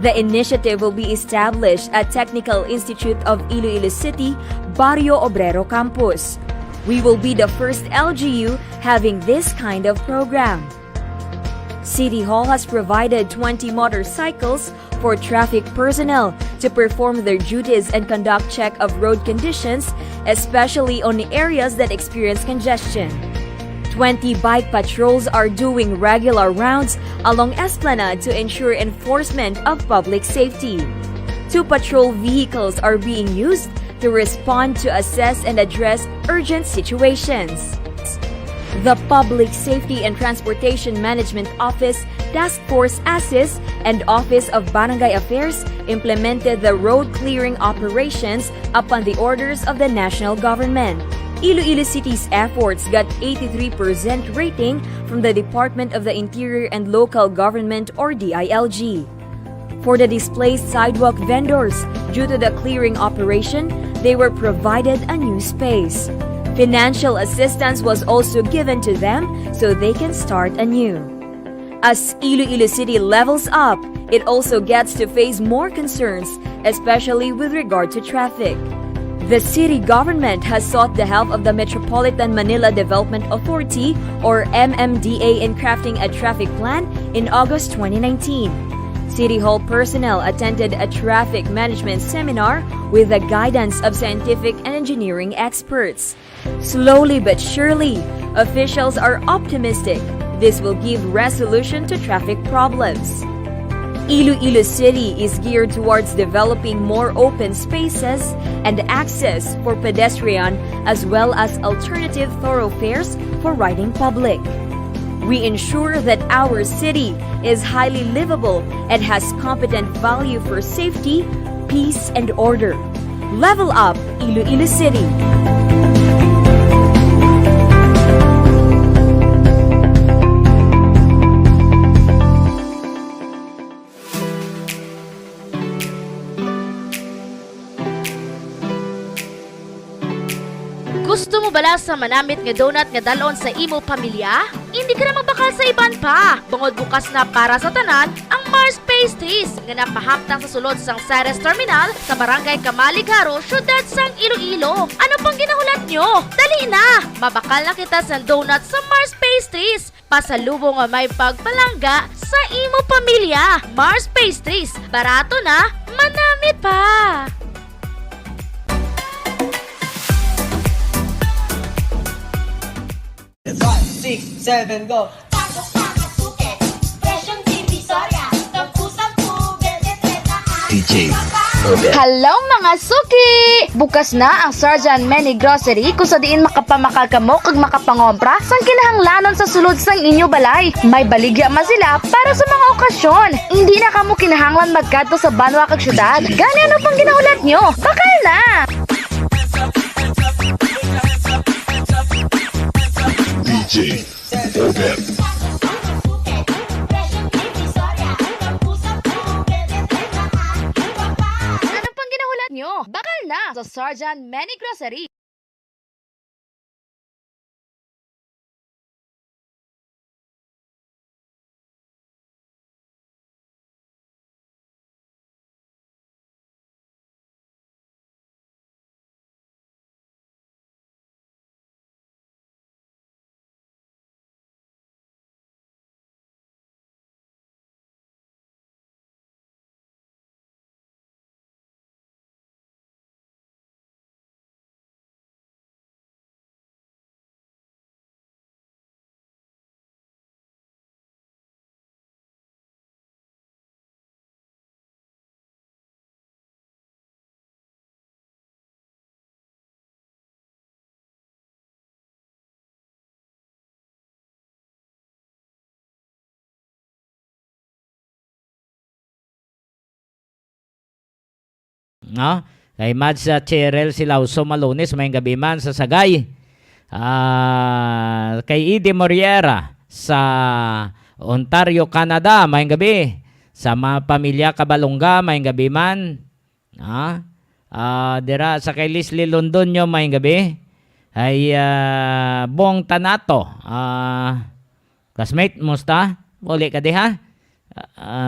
The initiative will be established at Technical Institute of Iloilo City, Barrio Obrero Campus. We will be the first LGU having this kind of program. City Hall has provided 20 motorcycles for traffic personnel to perform their duties and conduct check of road conditions, especially on areas that experience congestion. 20 bike patrols are doing regular rounds along Esplanade to ensure enforcement of public safety. 2 patrol vehicles are being used to respond to assess and address urgent situations. The Public Safety and Transportation Management Office, Task Force ASIS, and Office of Barangay Affairs implemented the road clearing operations upon the orders of the national government. Iloilo City's efforts got 83% rating from the Department of the Interior and Local Government or DILG. For the displaced sidewalk vendors, due to the clearing operation, they were provided a new space. Financial assistance was also given to them so they can start anew. As Iloilo City levels up, it also gets to face more concerns, especially with regard to traffic. The city government has sought the help of the Metropolitan Manila Development Authority or MMDA in crafting a traffic plan in August 2019. City Hall personnel attended a traffic management seminar with the guidance of scientific and engineering experts. Slowly but surely, officials are optimistic this will give resolution to traffic problems. Iloilo City is geared towards developing more open spaces and access for pedestrian as well as alternative thoroughfares for riding public. We ensure that our city is highly livable and has competent value for safety, peace, and order. Level up Iloilo City. Gusto mo bala sa manamit nga donut nga dalon sa imo pamilya? Hindi ka na magbakal sa iban pa. Bangod bukas na para sa tanan ang Mars Pastries nga napahamtang sa sulod sang Ceres Terminal sa Barangay Kamaligaro, syudad sang Iloilo. Ano pang ginahulat nyo? Dali na! Mabakal na kita sa donut sa Mars Pastries. Pasalubong nga may pagpalangga sa imo pamilya. Mars Pastries, barato na, manamit pa! 6, 7, go! Tacos, tacos, suke, presyong divisoria, tagpusang tubig, detreta, DJ Robert. Hello mga suki! Bukas na ang Sarjan Many Grocery kung sa diin makapamakal kamo kag makapangompra sang kinahanglanon sa sulod sang inyo balay. May baligya man sila para sa mga okasyon. Hindi na kamo kinahanglan magkadto sa banwa kag syudad. Gani ano pang ginahulat nyo? Bakal na! DJ Robert. Ano pang ginahulat nyo? Bakal na sa Sarjan Many Grocery. No? Kay Mads Cheryl Silauso Malones, may gabi man sa Sagay. Kay Edie Moriera sa Ontario, Canada, may gabi. Sa mga pamilya Kabalongga, may gabi man. Dira sa kay Leslie Londonyo, may gabi. Ay Bong Tanato, classmate, musta? Uli ka di ha?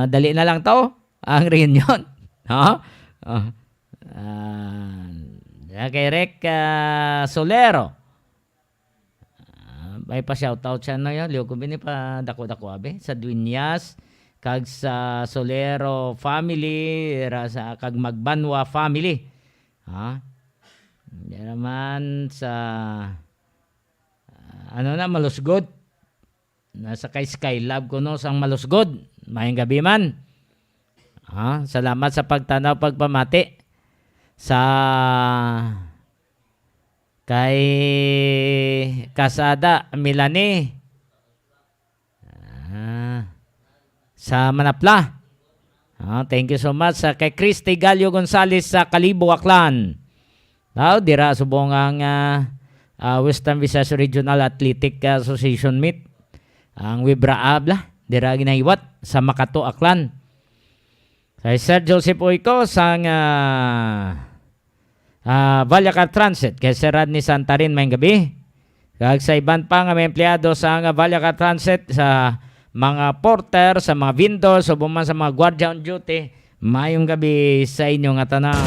Dali na lang to ang reunion. No? Kay Rek Solero may pa shoutout siya na yun. Liyo ko bini pa dako-dako abe. Sa Dueñas, kag sa Solero family, sa kag Magbanwa family. Ha? Yan naman sa Malusgod. Nasa kay Skylab ko no sang Malusgod. Mayang gabi man. Ha? Salamat sa pagtanaw, pagpamati. Sa kay Kasada Milani. Sa Manapla. Thank you so much. Sa kay Christy Gallo Gonzales sa Kalibo, Aklan. Dira subong ang Western Visayas Regional Athletic Association meet. Ang Wibra Abla. Dira ginahiwat sa Makato, Aklan. Kay Sir Joseph Oico sang Valyacar Transit. Kay Sir Radney Santarin may gabi. Kag sa iban pa nga may empleyado sa Valyacar Transit, sa mga porter, sa mga vendors, o buman sa mga guardia on duty, mayong gabi sa inyo nga tanan.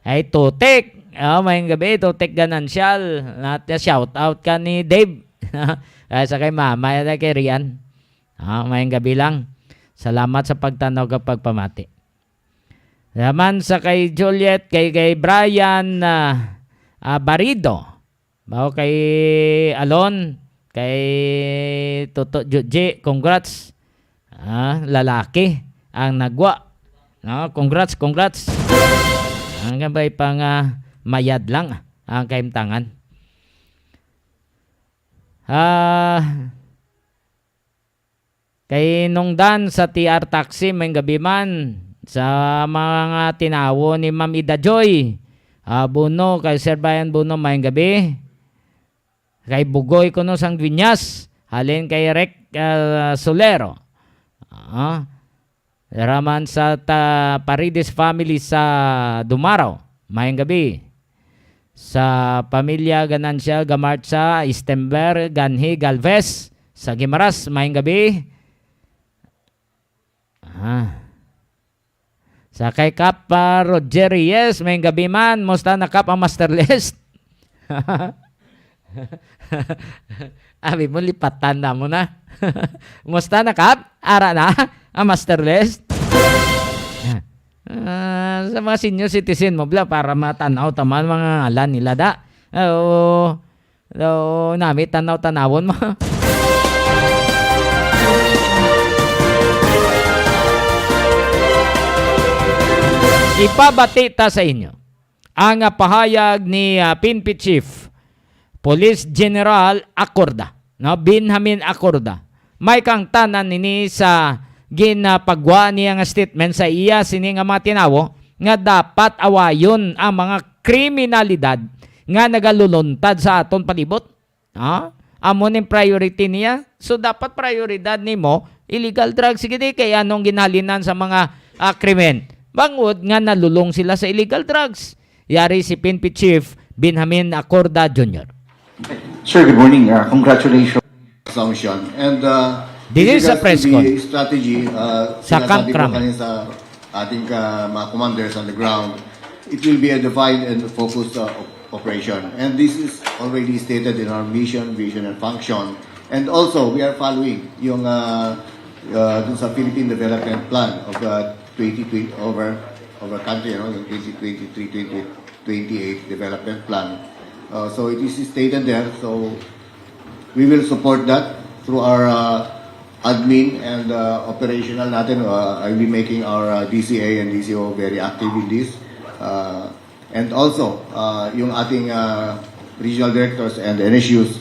Ay Tutik, mayong gabi, Tutik Ganansyal. Shout out ka ni Dave. Sa kay Mama, kay Rian. Mayong gabi lang. Salamat sa pagtanaw kapag pamati. Naman sa kay Juliet, kay Brian Barido. Bao kay Alon, kay Toto Juji, congrats. Lalaki ang nagwa. No, congrats. Ang gabay pang mayad lang ang kaimtangan. Kay Nongdan sa TR Taxi, may gabi man. Sa mga tinawo ni Ma'am Ida Joy. Buno, kay Sir Bayan Buno, may gabi. Kay Bugoy ko no sang Dueñas. Halin kay Rek Solero. Raman sa Paredes family sa Dumaraw. May gabi. Sa pamilya Ganancia Gamarcha, Istember, Ganhi, Galvez. Sa Gimaras, may gabi. Sa kay Kap Roger, yes, may gabi man. Musta na Kap ang master list? Abi mo, lipatan na mo na. Musta na Kap? Ara na ang master list? Sa mga senior citizen mo, bla, para matanaw taman mga ngalan nila da. Nami, tanaw-tanawon mo. Ipabati ta sa inyo ang pahayag ni PNP Chief Police General Acorda, no? Benjamin Acorda. May kang tanan nini sa ginapagwa niya nga statement sa iya sini nga mga tinawo nga dapat awayon ang mga kriminalidad nga nagaluluntad sa aton palibot. Amon yung priority niya. So dapat prioridad nimo illegal drugs. Sige di kaya anong ginhalinan sa mga krimen. Bangod nga nalulong sila sa illegal drugs. Yari si PNP Chief Benjamin Acorda Jr. Sir, good morning. Congratulations. Assumption. And this is a press con. Strategy, sa Camp Cram. Sa ating mga commanders on the ground, it will be a defined and focused operation. And this is already stated in our mission, vision, and function. And also, we are following yung dun sa Philippine Development Plan of 2020 over country, yung 2023-2028 development plan. So it is stated there. So we will support that through our admin and operational natin. I'll be making our DCA and DCO very active in this. And also, yung ating regional directors and NSUs,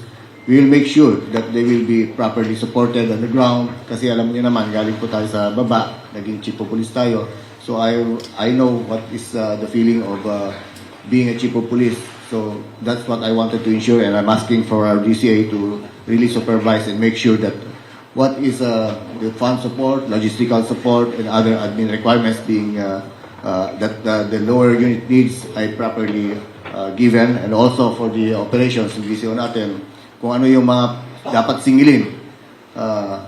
we will make sure that they will be properly supported on the ground. Kasi alam niyo naman, galing po tayo sa baba, naging chief of police tayo. So I know what is the feeling of being a chief of police. So that's what I wanted to ensure, and I'm asking for our DCA to really supervise and make sure that what is the fund support, logistical support, and other admin requirements being that the lower unit needs ay properly given, and also for the operations ng DCO natin, kung ano yung mga dapat singilin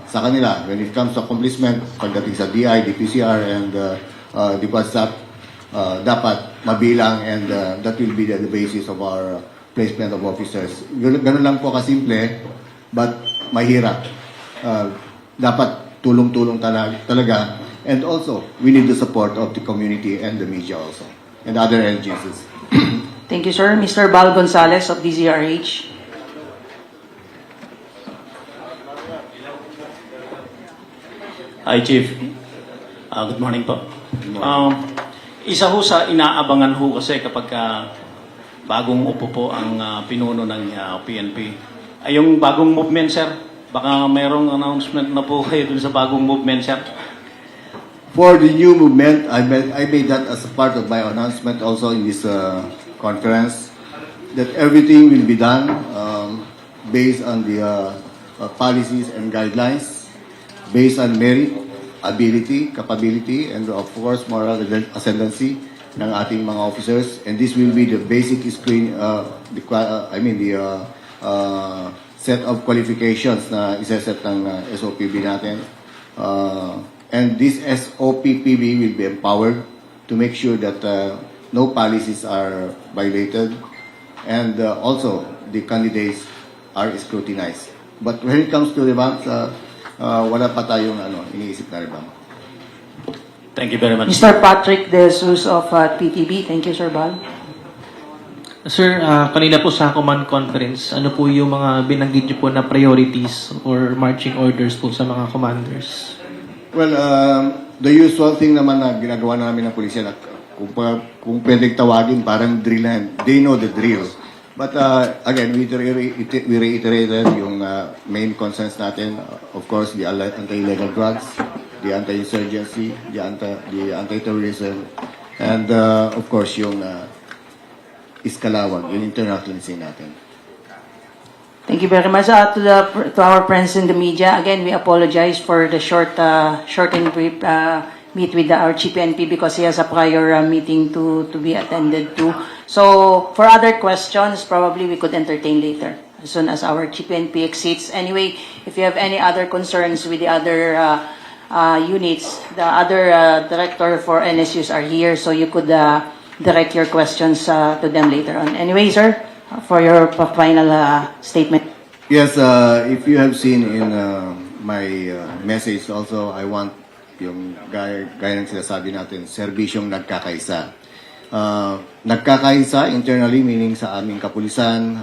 sa kanila when it comes to accomplishment pagdating sa DI, DPCR, and DPASAP, dapat mabilang, and that will be the basis of our placement of officers. Ganun lang po kasimple, but mahirap. Dapat tulong-tulong talaga. And also, we need the support of the community and the media also, and other agencies. Thank you, sir. Mr. Bal Gonzalez of DZRH. Hi, Chief. Good morning po. Isa ho sa inaabangan ho kasi kapag bagong upo po ang pinuno ng PNP. Ay yung bagong movement, sir. Baka mayroong announcement na po kayo dun sa bagong movement, sir. For the new movement, I made that as a part of my announcement also in this conference, that everything will be done based on the policies and guidelines, based on merit, ability, capability, and of course, moral ascendancy ng ating mga officers. And this will be the basic screen, the set of qualifications na isa-set ng SOPB natin. And this SOPPB will be empowered to make sure that no policies are violated, and also the candidates are scrutinized. But when it comes to revamps, wala pa tayong iniisip na revamp. Thank you very much. Mr. Patrick De Jesus of PTB. Thank you, Sir Bal. Sir, kanina po sa command conference, ano po yung mga binanggit niyo po na priorities or marching orders po sa mga commanders? Well, the usual thing naman na ginagawa namin ng pulisya, na kung pwedeng tawagin, parang drill na yan. They know the drill. But again, we reiterated yung main concerns natin. Of course, the anti-illegal drugs, the anti-insurgency, the anti-terrorism, and of course, yung iskalawag, yung internal cleansing natin. Thank you very much to our friends in the media. Again, we apologize for the short and brief meet with our Chief PNP because he has a prior meeting to be attended to. So, for other questions, probably we could entertain later as soon as our Chief PNP exits. Anyway, if you have any other concerns with the other units, the other director for NSUs are here, so you could direct your questions to them later on. Anyway, sir, for your final statement. Yes, if you have seen in my message also, I want yung gaya ng sinasabi natin, serbisyong nagkakaisa. Nagkakaisa internally, meaning sa aming kapulisan.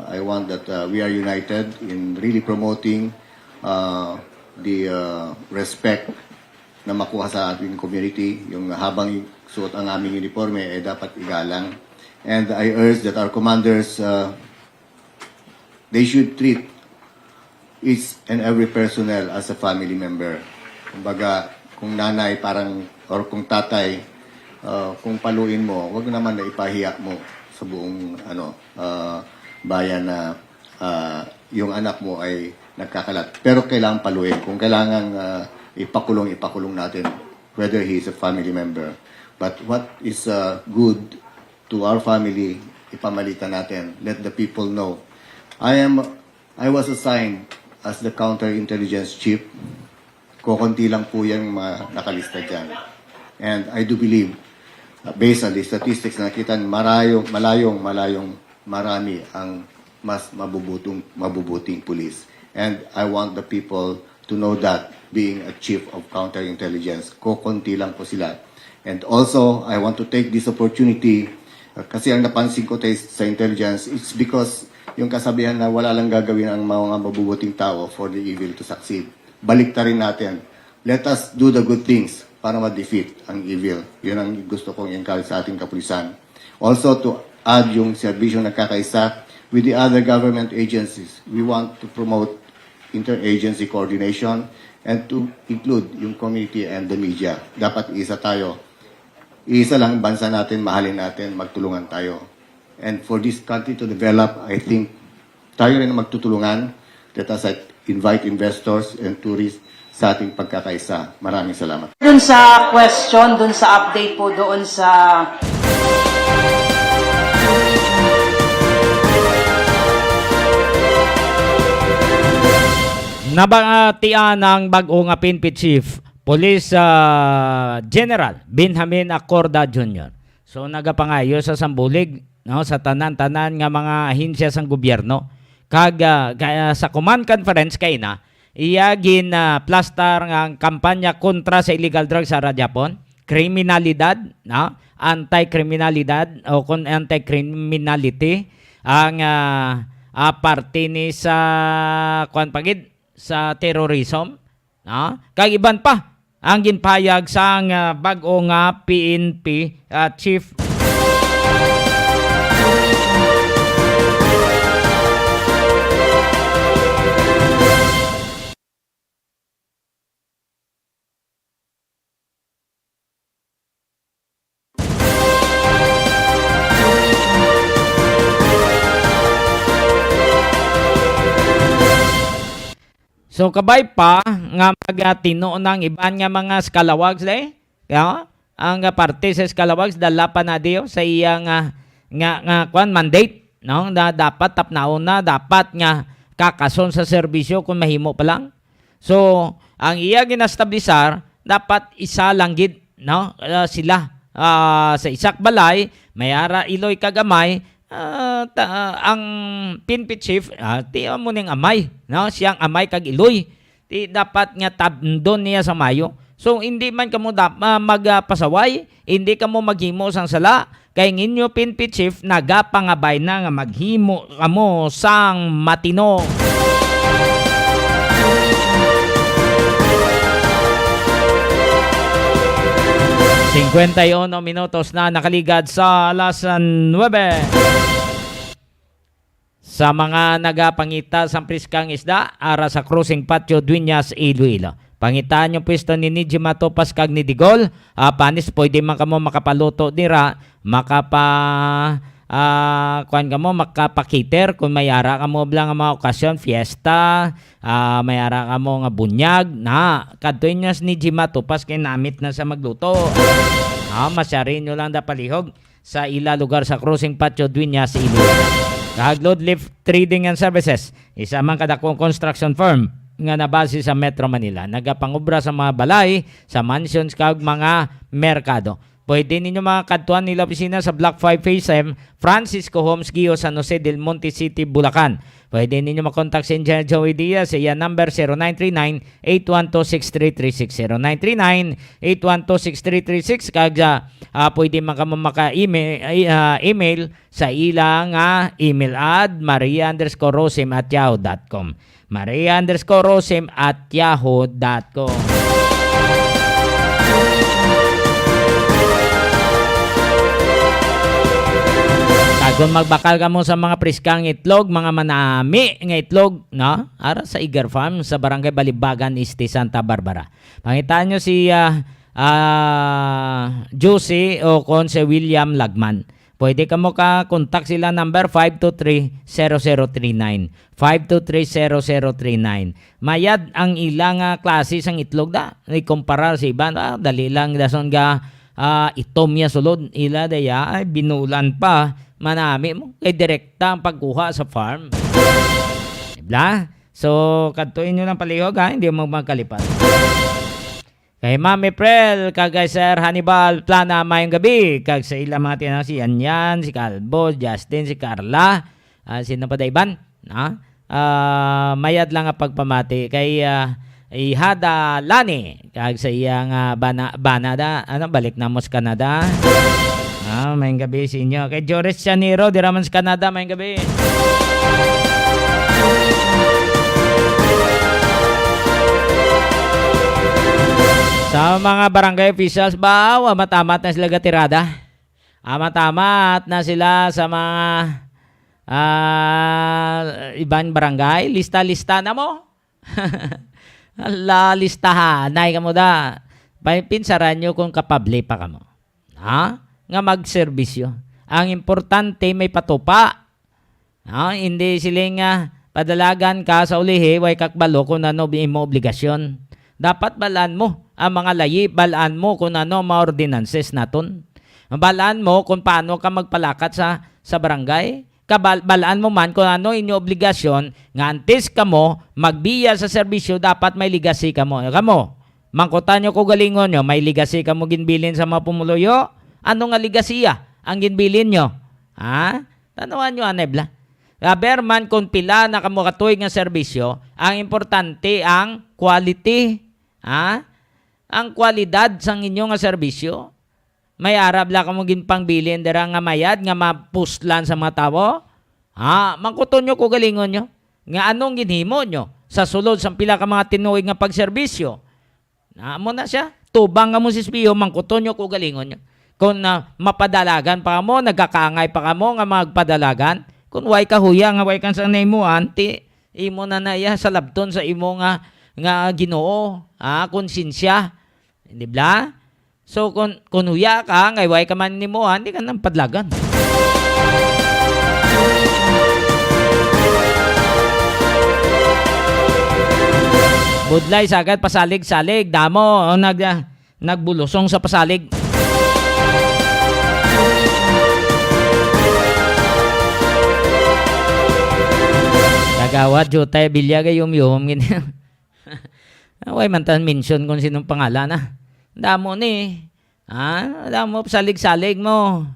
I want that we are united in really promoting the respect na makuha sa ating community. Yung habang suot ang aming uniforme, dapat igalang. And I urge that our commanders, they should treat each and every personnel as a family member. Kumbaga, kung nanay parang, or kung tatay, kung paluin mo, wag naman na ipahiya mo sa buong bayan na yung anak mo ay nagkakalat. Pero kailangan paluin. Kung kailangan ipakulong natin, whether he is a family member. But what is good to our family, ipamalitan natin. Let the people know. I was assigned as the counterintelligence chief. Kokonti lang po yung mga nakalista dyan. And I do believe, based on the statistics na nakita, marami ang mas mabubuting police. And I want the people to know that, being a chief of counterintelligence, kokonti lang po sila. And also, I want to take this opportunity, kasi ang napansin ko sa intelligence, it's because yung kasabihan na wala lang gagawin ang mga mabubuting tao for the evil to succeed. Baliktarin natin. Let us do the good things para ma-defeat ang evil. Yun ang gusto kong encourage sa ating kapulisan. Also, to add yung serbisyong nagkakaisa with the other government agencies. We want to promote interagency coordination and to include yung community and the media. Dapat isa tayo. Isa lang bansa natin, mahalin natin, magtulungan tayo. And for this country to develop, I think tayo rin magtutulungan. Let us invite investors and tourists sa ating pagkakaisa. Maraming salamat. Dun sa question, dun sa update po doon sa Nabatian ng bagong PNP Chief, Police General Benjamin Acorda Jr. So nagapangayo sa Sambulig no, sa tanan-tanan nga mga ahensya sang gobyerno. Kaya sa command conference kay na iyagin plaster nga kampanya kontra sa illegal drugs sa Japon, kriminalidad, no? Anti-kriminalidad o anti-criminality ang parte ni sa pagid sa terrorism, no? Kag iban pa ang ginpayag sang bag-o nga PNP chief. So kabay pa nga magatino ng iban nga mga skalawags ang parte sa skalawags dala pa na diyo sa iyang nga mandate, no, na dapat tapnaon na dapat nga kakason sa serbisyo kung mahimo pa lang. So ang iya ginastablisar dapat isa lang gid, no, sila sa isak balay mayara Iloy kagamay. Ang PNP chief ti mo ning amay, no, siyang amay kag Iloy ti dapat nga tabndon niya sa mayo. So hindi man kamo magpasaway, hindi kamo maghimo sang sala kay nginyo PNP chief nagapangabay na nga maghimo kamo sang matino. ...51 minutos na nakaligad sa alas 9. Sa mga nagapangita sa priskang isda, ara sa cruising patio Dueñas, Iloilo. Pangitaan yung pwesto ni Niji Matopas kag ni Digol. Panis, pwede man kamo makapaluto dira, makapakiter kung mayara kamo blang mga okasyon, fiesta, mayara kamo nga bunyag, na kadtoy niya ni Matopas kay namit na sa magluto. Masyarin nyo lang da palihog sa ila lugar sa cruising patio Dueñas, Iloilo. Kahaglod Lift Trading and Services, isa man kadakong construction firm nga nabase sa Metro Manila. Nagapangobra sa mga balay, sa mansions kag mga merkado. Pwede ninyo mga kadtuan nila opisina sa Block 5 Phase M, Francisco Homes, Gio, San Jose del Monte City, Bulacan. Pwede ninyo makontak si Engineer Joey Diaz sa iya number 0939-812-6336. 0939-812-6336. Kagja, pwede man ka maka-email sa ilang email ad maria_rosim@yahoo.com. maria_rosim@yahoo.com. Kung magbakal ka mo sa mga priskang itlog, mga manami nga itlog, no? Ara sa Igar Farm sa Barangay Balibagan, Este, Santa Barbara. Pangitaan nyo si Josie o kon si William Lagman. Pwede ka mo ka-contact sila number 523-0039. 523-0039. Mayad ang ilang klase sang itlog da. Ikumpara sa iba, dali lang dason ga itom ya sulod. Ila daya ay binulan pa. Manami mo kay direkta ang pagkuha sa farm. Diba? So, kadtuin nyo ng palihog hindi mo magkalipat. Kay Mami Prel, kagay Sir Hannibal, plana mayong gabi. Kag sa ilang mga tinang si Anyan, si Calvo, Justin, si Carla, sino pa daiban? Mayad lang ang pagpamati. Kay Ihada Lani, kag sa iyang banada, balik na mo sa Canada. Mayong gabi sa inyo. Kay Joris Chaniro, di raman sa Canada, mayong gabi. Sa mga barangay officials ba, matamat na sila gatirada? Matamat na sila sa mga ibang barangay? Lista-lista na mo? Listahan. Nay ka mo da. Pinsaran nyo kung kapable pa ka mo. Nga magserbisyo. Ang importante may patupa. Hindi siling padalagan ka sa ulihi, way kakbalo kung ano mo obligasyon. Dapat balaan mo ang mga layi, balaan mo kung ano mga ordinances naton. Balaan mo kung paano ka magpalakat sa barangay. Balaan mo man kung ano inyo obligasyon nga antes ka mo magbiya sa serbisyo, dapat may ligasi ka mo. Kamo, mangkutan nyo ko galingon nyo, may ligasi ka mo ginbilin sa mga pumuluyo. Ano nga ligasiya ang ginbilin nyo? Ha? Tanawan nyo, Anebla. Berman, kung pila na kamukatuig nga serbisyo, ang importante ang quality. Ha? Ang kwalidad sa inyo nga serbisyo. May arab la kamo ginpangbilin dira nga mayad nga mapuslan sa mga tawo. Ha? Mangkuton nyo ko galingon nyo. Nga anong ginhimo nyo sa sulod sa pila ka mga tinuig nga pagserbisyo. Mo na siya. Tubang nga mo si Spiyo, mangkuton nyo ko galingon nyo. Kung mapadalagan pa mo, nagkakaangay pa mo nga magpadalagan, kung way kahuya nga way kan sa nimo anti imo na naya sa labton sa imo nga Ginoo, konsensya. Di ba? So kung huya ka nga way ka man nimo di ka nang padlagan. Budlay sagad pasalig-salig damo nagbulusong sa pasalig. Kagawad jutay bilya kay yum gini. Way man tan mention kung sinong pangalan na. Damo ni. Damo salig-salig mo.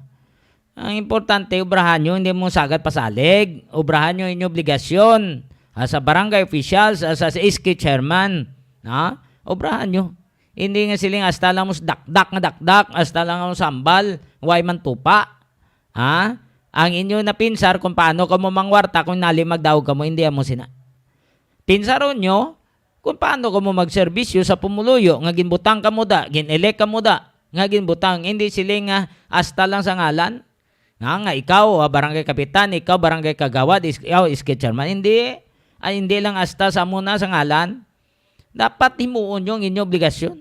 Ang importante obrahan nyo, hindi mo sagad pasalig. Obrahan nyo inyong obligasyon. Sa barangay officials, sa SK chairman. Obrahan nyo. Hindi nga siling hasta lang mo dakdak, hasta lang mo sambal, way man tupa. Ang inyo na pinsar kung paano ka mo mangwarta kung nalimag daw ka mo, hindi mo sina. Pinsaron nyo kung paano ka mo magserbisyo sa pumuluyo, nga ginbutang ka mo da, ginelek ka mo da, nga ginbutang, hindi siling hasta lang sa ngalan. Nga ikaw, barangay kapitan, ikaw, barangay kagawad, ikaw, SK chairman, hindi lang hasta sa muna sa ngalan. Dapat himuon nyo ang inyong obligasyon.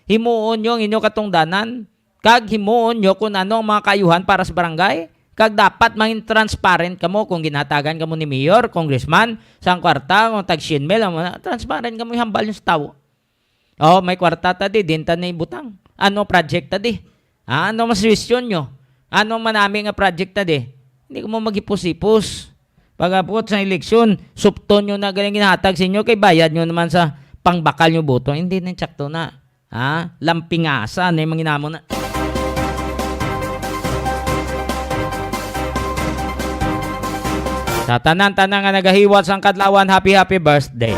Himuon nyo ang inyong katungdanan. Kag himuon nyo kung ano ang mga kayuhan para sa barangay. Kag dapat maging transparent ka mo kung ginatagan ka mo ni mayor, congressman, sang kwarta, kung tag-shinmel, transparent ka mo yung hambal yung tao. May kwarta tadi, dinta na ibutang. Ano project tadi? Ano maswisyon nyo? Ano manami nga project tadi? Hindi ko mo magipos-ipos. Pagapot sa eleksyon, supton nyo na galing ginahatag sa inyo, kay bayad nyo naman sa pangbakal nyo boto. Hindi na tsakto na. Lampingasa na yung manginamo na. Sa tanan-tanan nga nagahiwat sang kadlawan, happy birthday.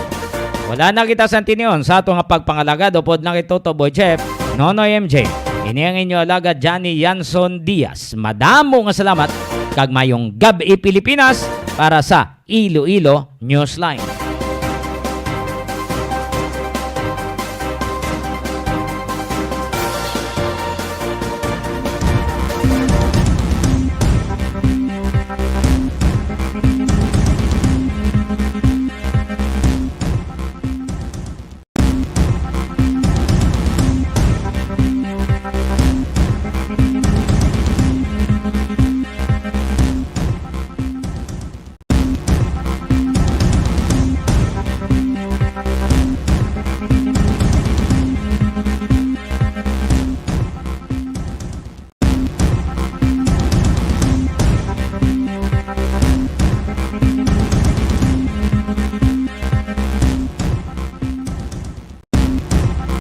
Wala na kita sa tiniyon sa ato nga pagpangalaga, dupod lang ito to Boy Chef, Nonoy MJ. Ini ang inyo alaga Johnny Yanson Diaz. Madamo nga salamat kag mayong gabi Pilipinas para sa Iloilo Newsline.